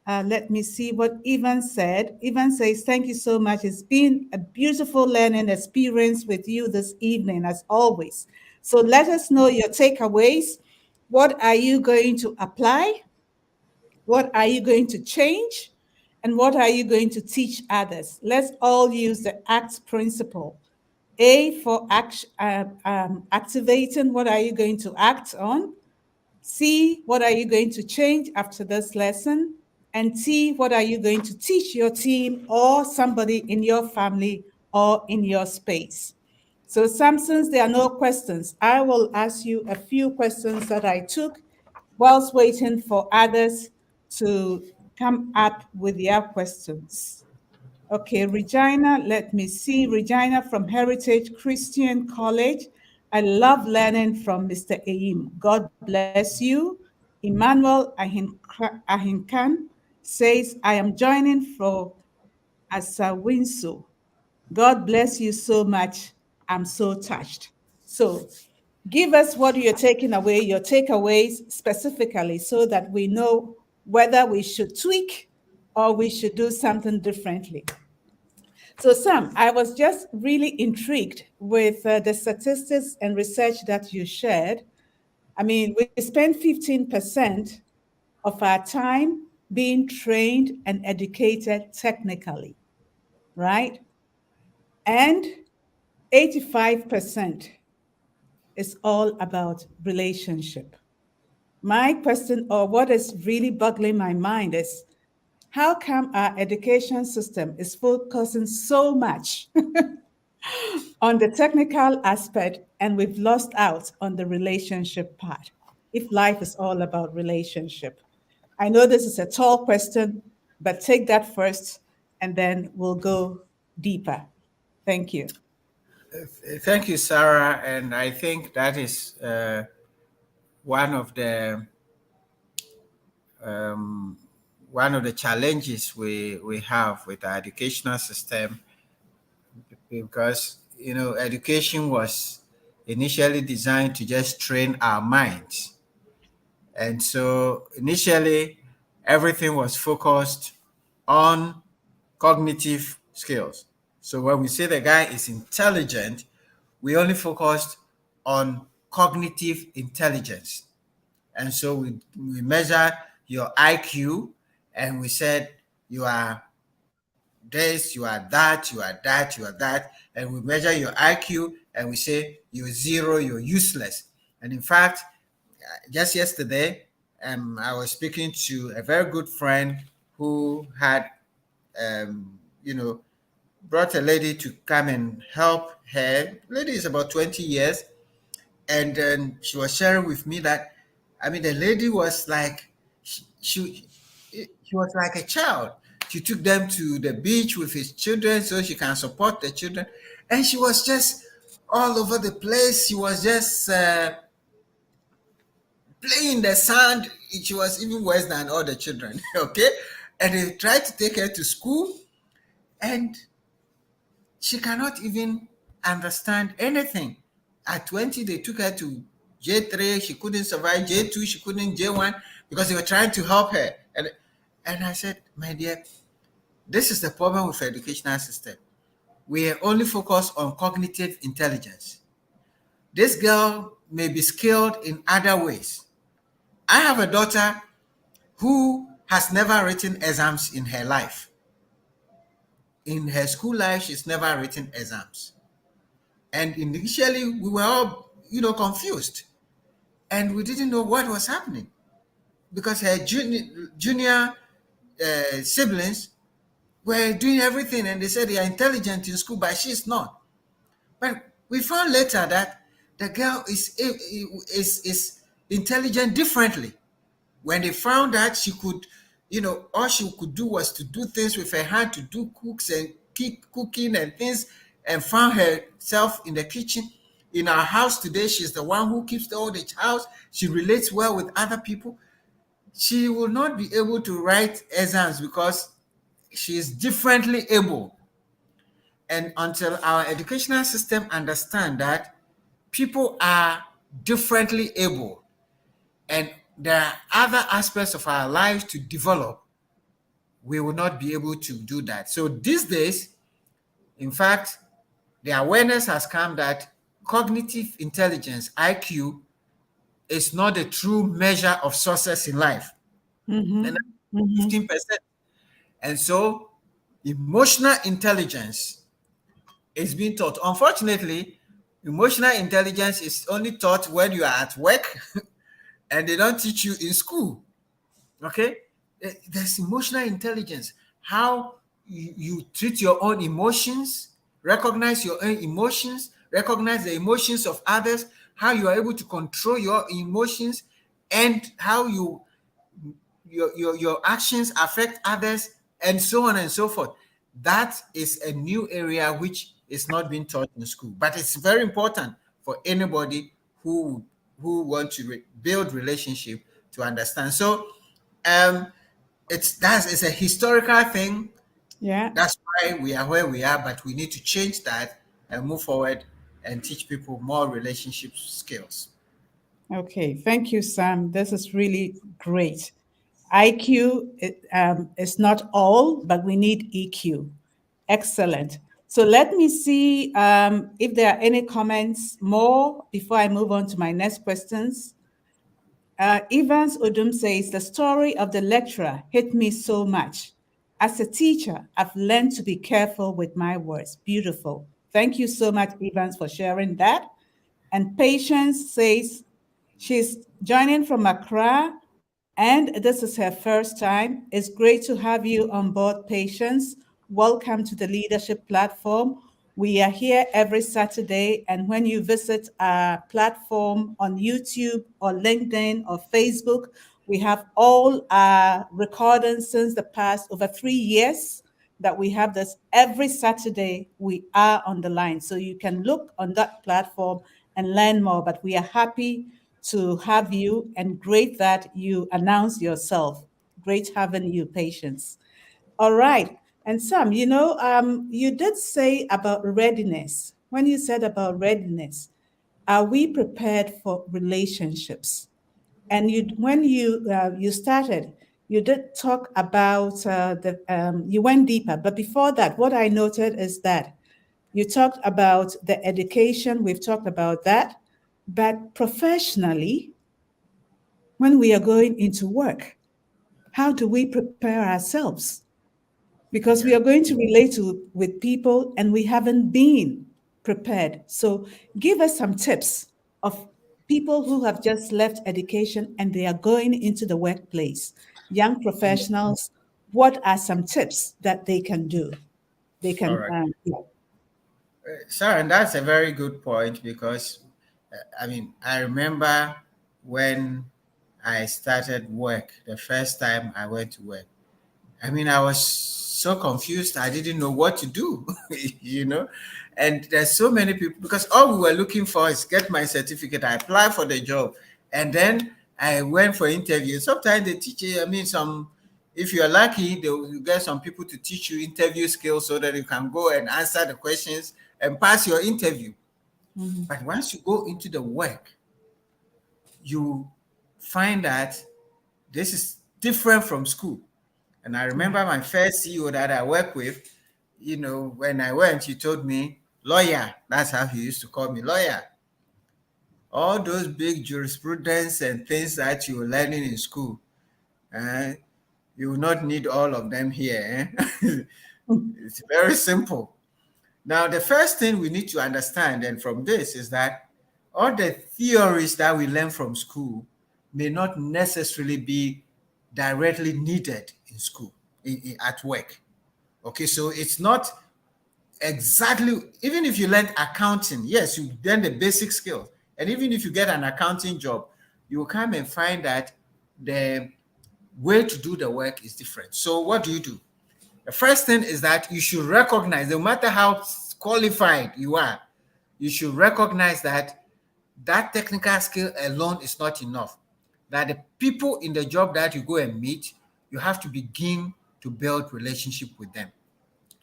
let me see what Evans said. Evans says, thank you so much. It's been a beautiful learning experience with you this evening, as always. So let us know your takeaways. What are you going to apply? What are you going to change? And what are you going to teach others? Let's all use the ACT principle. A for activating, what are you going to act on? C, what are you going to change after this lesson? And T, what are you going to teach your team or somebody in your family or in your space? So Samsons, there are no questions. I will ask you a few questions that I took whilst waiting for others to come up with their questions. Okay, Regina, let me see. Regina from Heritage Christian College. I love learning from Mr. Aim. God bless you. Emmanuel Ahinkan says, I am joining for Asawinso. God bless you so much. I'm so touched. So give us what you're taking away, your takeaways specifically, so that we know whether we should tweak or we should do something differently. So Sam, I was just really intrigued with the statistics and research that you shared. I mean, we spend 15% of our time being trained and educated technically, right? And 85% is all about relationship. My question, or what is really boggling my mind, is how come our education system is focusing so much on the technical aspect and we've lost out on the relationship part, if life is all about relationship? I know this is a tall question, but take that first and then we'll go deeper. Thank you. Thank you, Sarah. And I think that is one of the challenges we have with our educational system, because education was initially designed to just train our minds, and so initially everything was focused on cognitive skills. So when we say the guy is intelligent, we only focused on cognitive intelligence. And so we measure your IQ, and we said you are this, you are that, you are that, you are that. And we measure your IQ and we say you're zero, you're useless. And in fact, just yesterday, I was speaking to a very good friend who had, brought a lady to come and help her. Lady is about 20 years. And then she was sharing with me that, I mean, the lady was like, she was like a child. She took them to the beach with his children so she can support the children. And she was just all over the place. She was just playing in the sand. She was even worse than all the children, okay? And they tried to take her to school, and she cannot even understand anything. At 20, they took her to J3. She couldn't survive J2. She couldn't J1 because they were trying to help her. And I said, my dear, this is the problem with the educational system. We are only focused on cognitive intelligence. This girl may be skilled in other ways. I have a daughter who has never written exams in her life. In her school life, she's never written exams. And initially, we were all, confused. And we didn't know what was happening because her junior siblings were doing everything, and they said they are intelligent in school, but she's not. But we found later that the girl is intelligent differently. When they found that she could, all she could do was to do things with her hand, to do cooking and things, and found herself in the kitchen. In our house today, she's the one who keeps all the house. She relates well with other people. She will not be able to write exams because she is differently able. And until our educational system understand that people are differently able and there are other aspects of our lives to develop, we will not be able to do that. So these days, in fact, the awareness has come that cognitive intelligence, IQ, is not a true measure of success in life. Mm-hmm. And 15%. And so emotional intelligence is being taught. Unfortunately, emotional intelligence is only taught when you are at work and they don't teach you in school. Okay? There's emotional intelligence. How you treat your own emotions, recognize your own emotions, recognize the emotions of others, how you are able to control your emotions, and how your actions affect others, and so on and so forth. That is a new area which is not being taught in school, but it's very important for anybody who want to build relationship to understand. So it's a historical thing. Yeah. That's why we are where we are, but we need to change that and move forward and teach people more relationship skills. Okay, thank you, Sam. This is really great. IQ is not all, but we need EQ. Excellent. So let me see if there are any comments more before I move on to my next questions. Evans Odum says, the story of the lecturer hit me so much. As a teacher, I've learned to be careful with my words. Beautiful. Thank you so much, Evans, for sharing that. And Patience says she's joining from Accra, and this is her first time. It's great to have you on board, Patience. Welcome to the Leadership Platform. We are here every Saturday, and when you visit our platform on YouTube or LinkedIn or Facebook, we have all our recordings since the past over 3 years that we have this. Every Saturday, we are on the line. So you can look on that platform and learn more, but we are happy to have you, and great that you announce yourself. Great having you, Patience. All right. And Sam, you did say about readiness. When you said about readiness, are we prepared for relationships? And when you started, you did talk about you went deeper. But before that, what I noted is that you talked about the education. We've talked about that. But professionally, when we are going into work, how do we prepare ourselves? Because we are going to relate with people and we haven't been prepared. So give us some tips of people who have just left education and they are going into the workplace. Young professionals, what are some tips that they can do? they can. All right. Yeah. Sir, and that's a very good point because, I mean, I remember when I started work, the first time I went to work. I mean, I was so confused. I didn't know what to do, you know. And there's so many people because all we were looking for is get my certificate. I applied for the job, and then I went for interview. Sometimes they teach you. I mean, if you're lucky, you get some people to teach you interview skills so that you can go and answer the questions and pass your interview. Mhm. But once you go into the work, you find that this is different from school. And I remember my first CEO that I worked with, you know, when I went, he told me, lawyer. That's how he used to call me, lawyer. All those big jurisprudence and things that you're learning in school, you will not need all of them here. It's very simple. Now, the first thing we need to understand, and from this, is that all the theories that we learn from school may not necessarily be directly needed in school, at work. Okay, so it's not exactly, even if you learn accounting, yes, you learn the basic skills. And even if you get an accounting job, you will come and find that the way to do the work is different. So what do? The first thing is that you should recognize, no matter how qualified you are, you should recognize that that technical skill alone is not enough. That the people in the job that you go and meet, you have to begin to build relationship with them.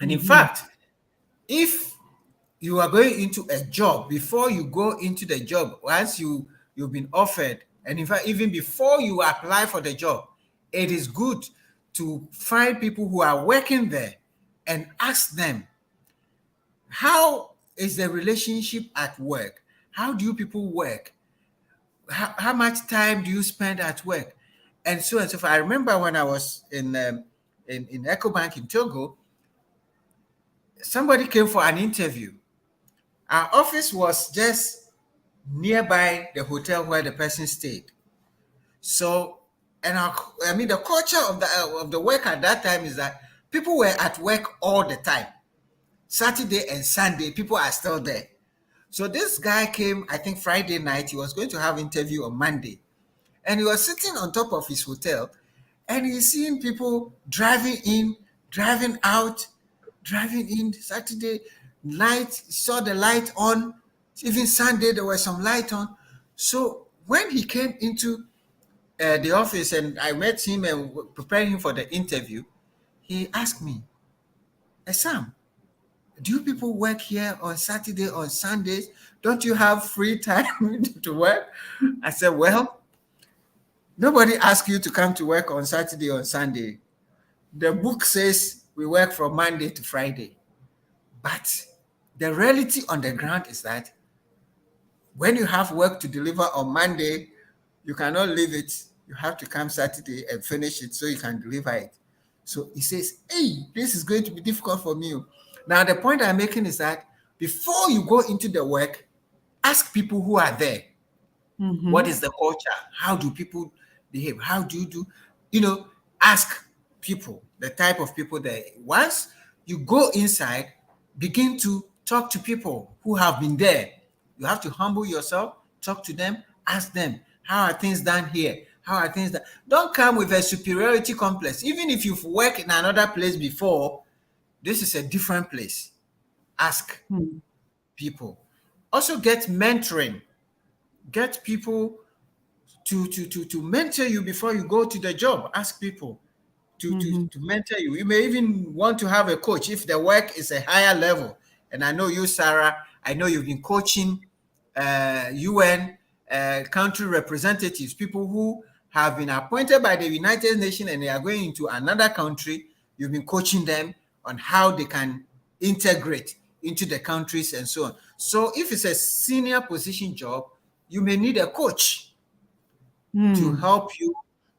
And in fact, if you are going into a job, before you go into the job, once you've been offered, and in fact, even before you apply for the job, it is good to find people who are working there and ask them, how is the relationship at work? How do you people work? How much time do you spend at work? And so on and so forth. I remember when I was in EcoBank in Togo, somebody came for an interview. Our office was just nearby the hotel where the person stayed. So, and the culture of the work at that time is that people were at work all the time. Saturday and Sunday, people are still there. So this guy came, I think Friday night. He was going to have interview on Monday, and he was sitting on top of his hotel, and he's seeing people driving in, driving out, driving in. Saturday night, saw the light on. Even Sunday, there was some light on. So when he came into the office and I met him and preparing him for the interview, he asked me, Sam, do you people work here on Saturday or Sundays? Don't you have free time to work? I said, well, nobody asked you to come to work on Saturday or Sunday. The book says we work from Monday to Friday. But the reality on the ground is that when you have work to deliver on Monday, you cannot leave it. You have to come Saturday and finish it so you can deliver it. So he says, hey, this is going to be difficult for me. Now, the point I'm making is that before you go into the work, ask people who are there. What is the culture? How do people behave? How do you do? Ask people, the type of people there. Once you go inside, begin to talk to people who have been there. You have to humble yourself, talk to them, ask them, how are things done here? How are things done? Don't come with a superiority complex. Even if you've worked in another place before, this is a different place. Ask people. Also get mentoring. Get people to mentor you before you go to the job. Ask people to mentor you. You may even want to have a coach if the work is a higher level. And I know you, Sarah, I know you've been coaching UN country representatives, people who have been appointed by the United Nations and they are going into another country. You've been coaching them on how they can integrate into the countries and so on. So if it's a senior position job, you may need a coach to help you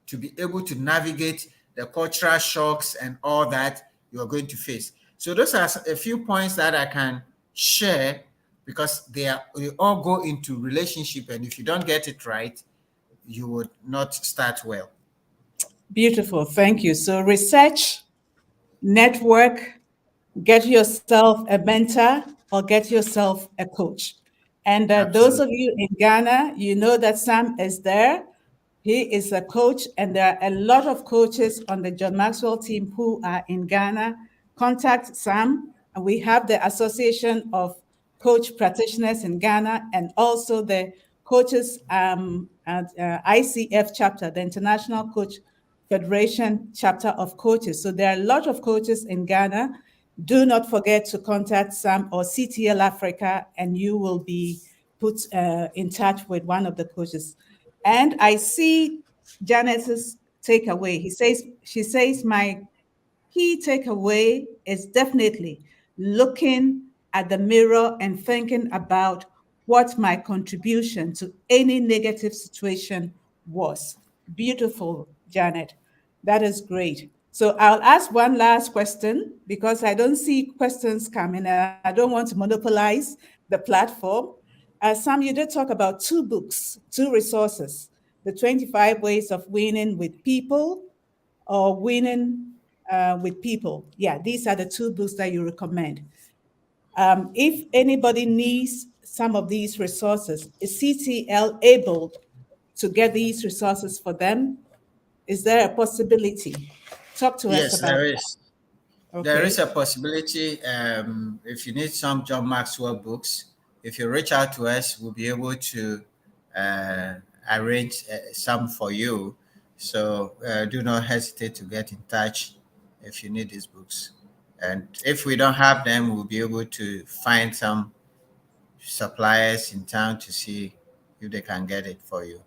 to be able to navigate the cultural shocks and all that you're going to face. So those are a few points that I can share because they all go into relationship, and if you don't get it right, you would not start well. Beautiful, thank you. So research, network, get yourself a mentor or get yourself a coach. And those of Absolutely. you in Ghana, you know that Sam is there. He is a coach, and there are a lot of coaches on the John Maxwell team who are in Ghana. Contact Sam. And we have the Association of Coach Practitioners in Ghana and also the coaches at ICF chapter, the International Coach Federation chapter of coaches. So there are a lot of coaches in Ghana. Do not forget to contact Sam or CTL Africa, and you will be put in touch with one of the coaches. And I see Janet's takeaway. She says, my key takeaway is definitely looking at the mirror and thinking about what my contribution to any negative situation was. Beautiful, Janet. That is great. So I'll ask one last question because I don't see questions coming. I don't want to monopolize the platform. Sam, you did talk about 2 books, 2 resources, the 25 Ways of Winning with People or Winning with People. Yeah, these are the 2 books that you recommend. If anybody needs some of these resources, is CTL able to get these resources for them? Is there a possibility? Talk to us Yes, about there that. is. Okay. There is a possibility. If you need some John Maxwell books, if you reach out to us, we'll be able to arrange some for you. So do not hesitate to get in touch if you need these books. And if we don't have them, we'll be able to find some suppliers in town to see if they can get it for you.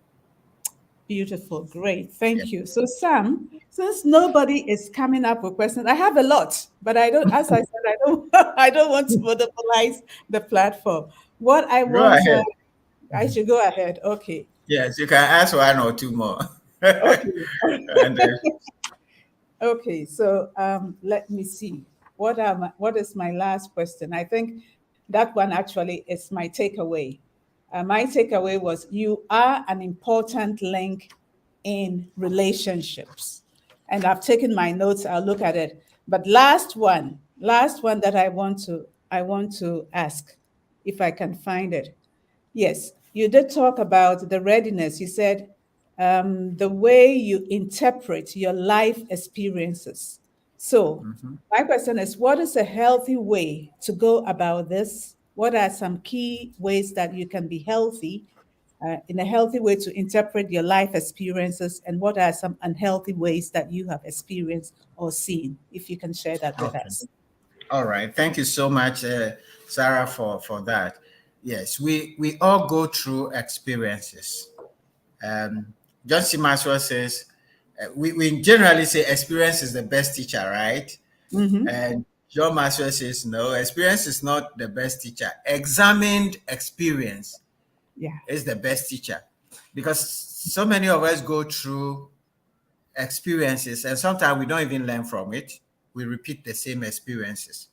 Beautiful, great, thank you. So Sam, since nobody is coming up with questions, I have a lot, but I don't. As I said, I don't. I don't want to monopolize the platform. What I Go want, ahead. I should go ahead. Okay. Yes, you can ask 1 or 2 more. Okay. And then, Okay. So let me see. What is my last question? I think that one actually is my takeaway. My takeaway was you are an important link in relationships. And I've taken my notes, I'll look at it. But last one that I want to ask, if I can find it. Yes, you did talk about the readiness. You said the way you interpret your life experiences. So, my question is, what is a healthy way to go about this? What are some key ways that you can be healthy, in a healthy way to interpret your life experiences? And what are some unhealthy ways that you have experienced or seen? If you can share that with okay. us. All right. Thank you so much, Sarah, for that. Yes, we all go through experiences. John C. Maxwell says, we generally say experience is the best teacher, right? And John Maxwell says, no, experience is not the best teacher. Examined experience is the best teacher. Because so many of us go through experiences and sometimes we don't even learn from it. We repeat the same experiences.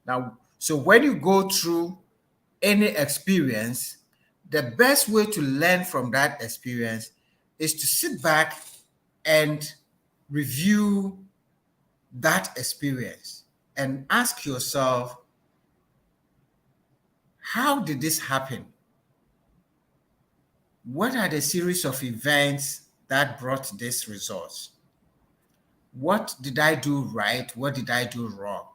Now, so when you go through any experience, the best way to learn from that experience is to sit back and review that experience and ask yourself, how did this happen? What are the series of events that brought this result? What did I do right? What did I do wrong?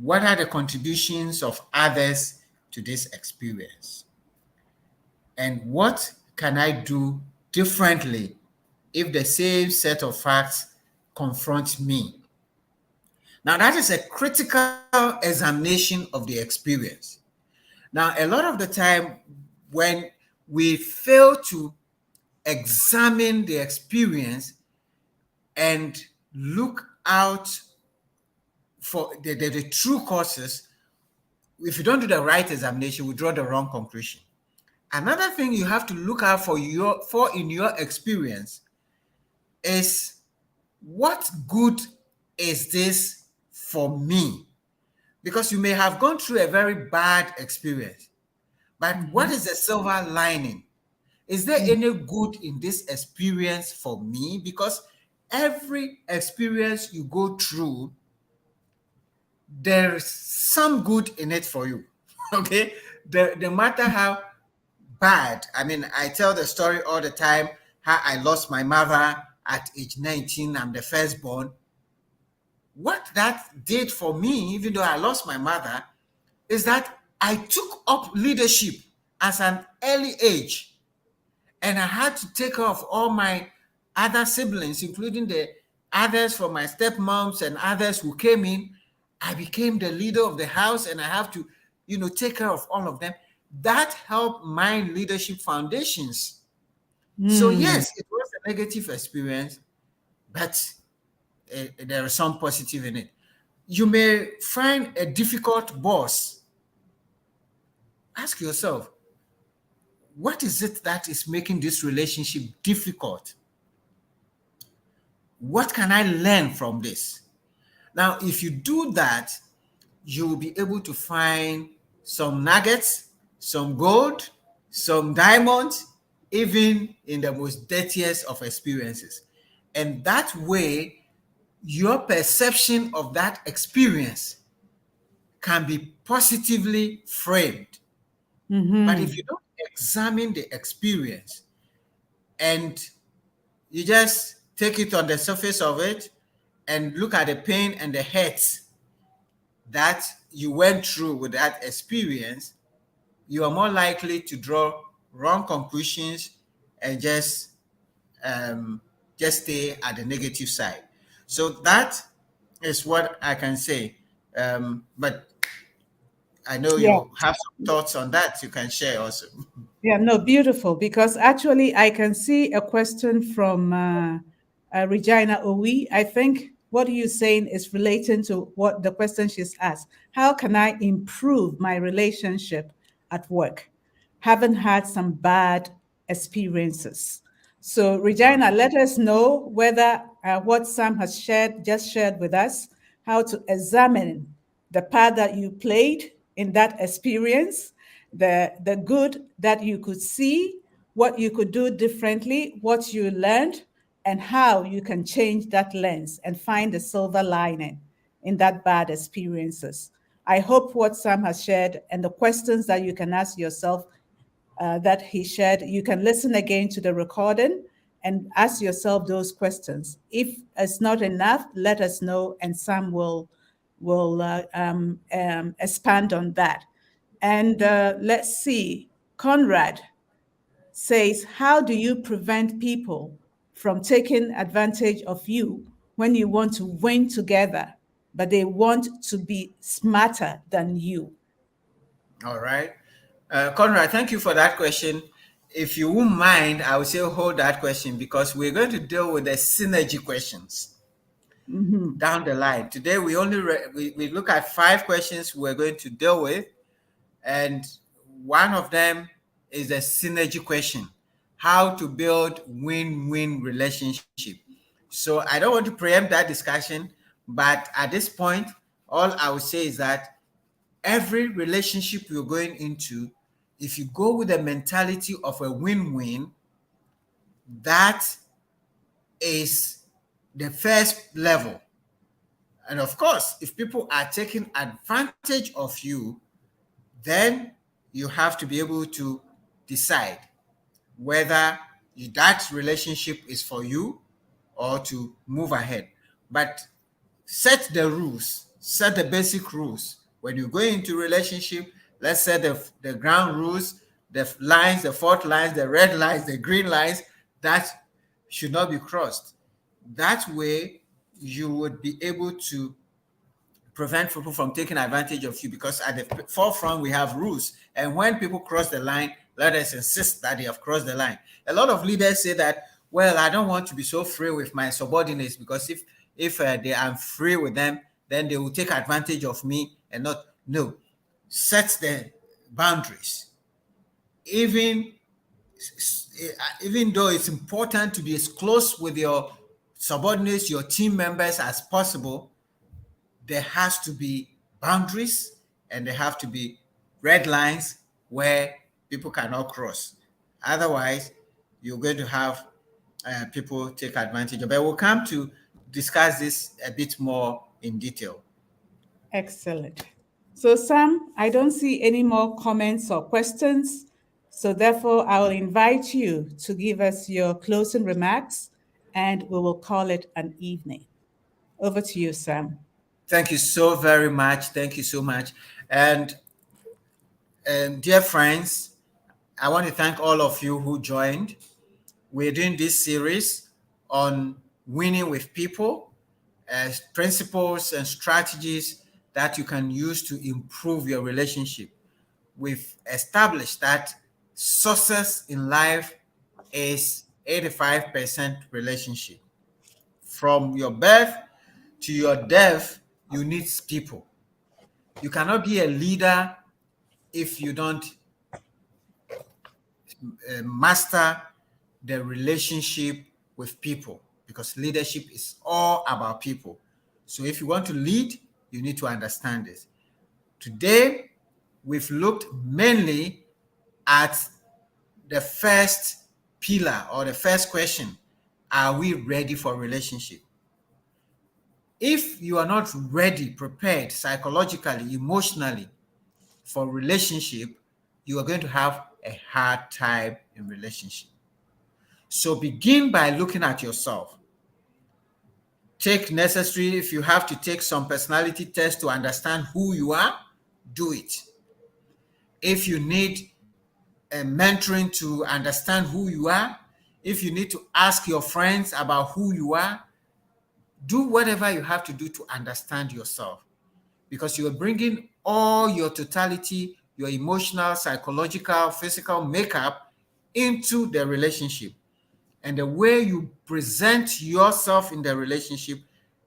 What are the contributions of others to this experience? And what can I do differently if the same set of facts confront me? Now, that is a critical examination of the experience. Now, a lot of the time when we fail to examine the experience and look out for the true causes, if you don't do the right examination, we draw the wrong conclusion. Another thing you have to look out for in your experience is, what good is this for me? Because you may have gone through a very bad experience, but what is the silver lining? Is there any good in this experience for me? Because every experience you go through there's some good in it for you. Okay, no matter how bad. I mean, I tell the story all the time how I lost my mother at age 19. I'm the firstborn. What that did for me, even though I lost my mother, is that I took up leadership as an early age. And I had to take care of all my other siblings, including the others from my stepmoms and others who came in. I became the leader of the house, and I have to, take care of all of them. That helped my leadership foundations. So yes, it was a negative experience, but there is some positive in it. You may find a difficult boss. Ask yourself, what is it that is making this relationship difficult? What can I learn from this? Now, if you do that, you will be able to find some nuggets, some gold, some diamonds, even in the most dirtiest of experiences. And that way, your perception of that experience can be positively framed. But if you don't examine the experience and you just take it on the surface of it and look at the pain and the hurts that you went through with that experience, you are more likely to draw wrong conclusions and just stay at the negative side. So that is what I can say. But I know you have some thoughts on that you can share also. Yeah, no, beautiful. Because actually, I can see a question from Regina Owi. I think what you're saying is relating to what the question she's asked. How can I improve my relationship at work? Haven't had some bad experiences. So, Regina, let us know whether what Sam has just shared with us, how to examine the part that you played in that experience, the good that you could see, what you could do differently, what you learned, and how you can change that lens and find the silver lining in that bad experiences. I hope what Sam has shared and the questions that you can ask yourself that he shared, you can listen again to the recording and ask yourself those questions. If it's not enough, let us know, and Sam will expand on that. And let's see, Conrad says, how do you prevent people from taking advantage of you when you want to win together, but they want to be smarter than you? All right. Conrad, thank you for that question. If you won't mind, I would say hold that question because we're going to deal with the synergy questions down the line. Today, we only we look at 5 questions we're going to deal with, and one of them is a synergy question: how to build win-win relationship. So I don't want to preempt that discussion, but at this point, all I would say is that every relationship you're going into, if you go with the mentality of a win-win, that is the first level. And of course, if people are taking advantage of you, then you have to be able to decide whether that relationship is for you or to move ahead. But set the rules, set the basic rules. When you go into relationship, let's set the ground rules, the lines, the fault lines, the red lines, the green lines, that should not be crossed. That way, you would be able to prevent people from taking advantage of you, because at the forefront, we have rules. And when people cross the line, let us insist that they have crossed the line. A lot of leaders say that, well, I don't want to be so free with my subordinates, because if they are free with them, then they will take advantage of me and not. No, set the boundaries. Even though it's important to be as close with your subordinates, your team members as possible, there has to be boundaries and there have to be red lines where people cannot cross. Otherwise, you're going to have people take advantage of it. We'll come to discuss this a bit more in detail. Excellent. So, Sam, I don't see any more comments or questions. So, therefore, I will invite you to give us your closing remarks and we will call it an evening. Over to you, Sam. Thank you so very much. Thank you so much. And dear friends, I want to thank all of you who joined. We're doing this series on winning with people as principles and strategies that you can use to improve your relationship. We've established that success in life is 85% relationship. From your birth to your death, you need people. You cannot be a leader if you don't master the relationship with people, because leadership is all about people. So if you want to lead, you need to understand this. Today, we've looked mainly at the first pillar or the first question: are we ready for relationship? If you are not ready, prepared psychologically, emotionally for relationship, you are going to have a hard time in relationship. So begin by looking at yourself. Take necessary, if you have to take some personality test to understand who you are, do it. If you need a mentoring to understand who you are, if you need to ask your friends about who you are, do whatever you have to do to understand yourself, because you are bringing all your totality, your emotional, psychological, physical makeup into the relationship. And the way you present yourself in the relationship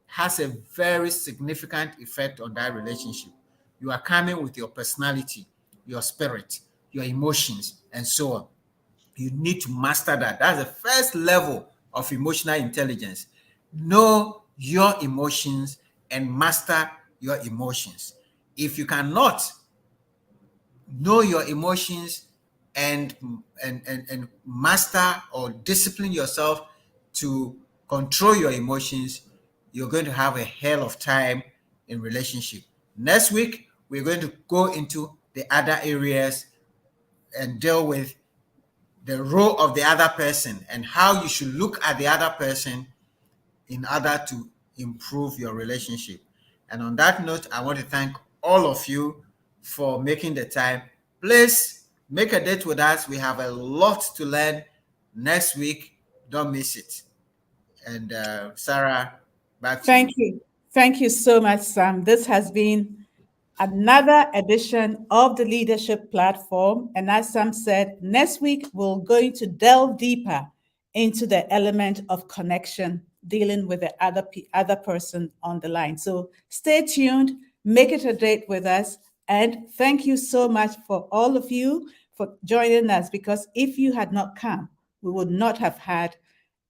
has a very significant effect on that relationship. You are coming with your personality, your spirit, your emotions, and so on. You need to master that. That's the first level of emotional intelligence. Know your emotions and master your emotions. If you cannot know your emotions and master or discipline yourself to control your emotions, you're going to have a hell of time in relationship. Next week, we're going to go into the other areas and deal with the role of the other person and how you should look at the other person in order to improve your relationship. And on that note, I want to thank all of you for making the time. Please make a date with us. We have a lot to learn next week. Don't miss it. And Sarah, back to you. Thank you. Thank you so much, Sam. This has been another edition of the Leadership Platform. And as Sam said, next week, we're going to delve deeper into the element of connection, dealing with the other person on the line. So stay tuned, make it a date with us. And thank you so much for all of you for joining us, because if you had not come, we would not have had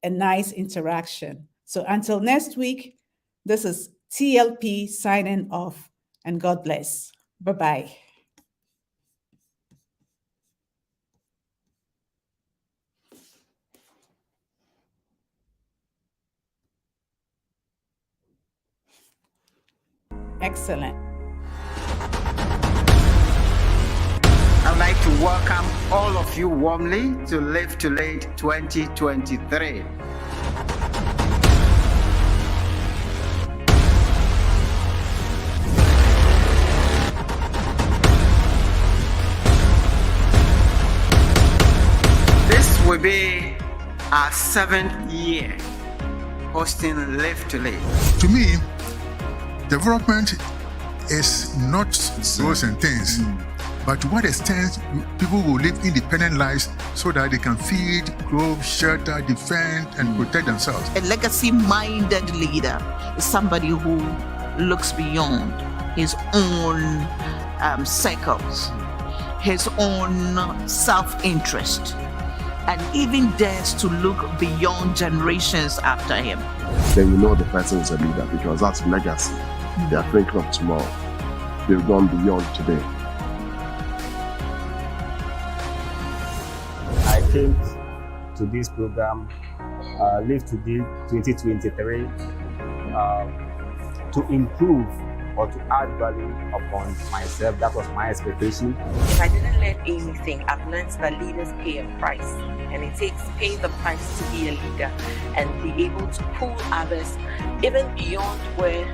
a nice interaction. So until next week, this is TLP signing off, and God bless. Bye-bye. Excellent. I'd like to welcome all of you warmly to Live to Lead 2023. This will be our 7th year hosting Live to Lead. To me, development is not those and things, but to what extent people will live independent lives so that they can feed, grow, shelter, defend, and protect themselves. A legacy-minded leader is somebody who looks beyond his own cycles, his own self-interest, and even dares to look beyond generations after him. Then you know the person is a leader, because that's legacy. They are thinking of tomorrow. They've gone beyond today. I came to this program, Live to Lead 2023, to improve or to add value upon myself. That was my expectation. If I didn't learn anything, I've learned that leaders pay a price, and it takes paying the price to be a leader and be able to pull others even beyond where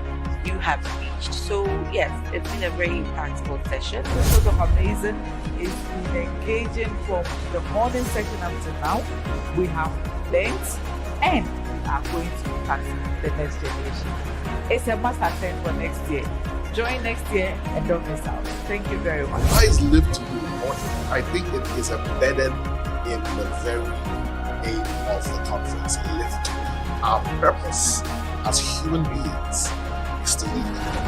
you have reached. So yes, it's been a very impactful session. Sort of amazing. It's been engaging from the morning session up to now. We have learned and are going to impact the next generation. It's a must attend for next year. Join next year and don't miss out. Thank you very much. Christ lived to be important. I think it is embedded in the very aim of the conference. Live to our purpose as human beings is to lead.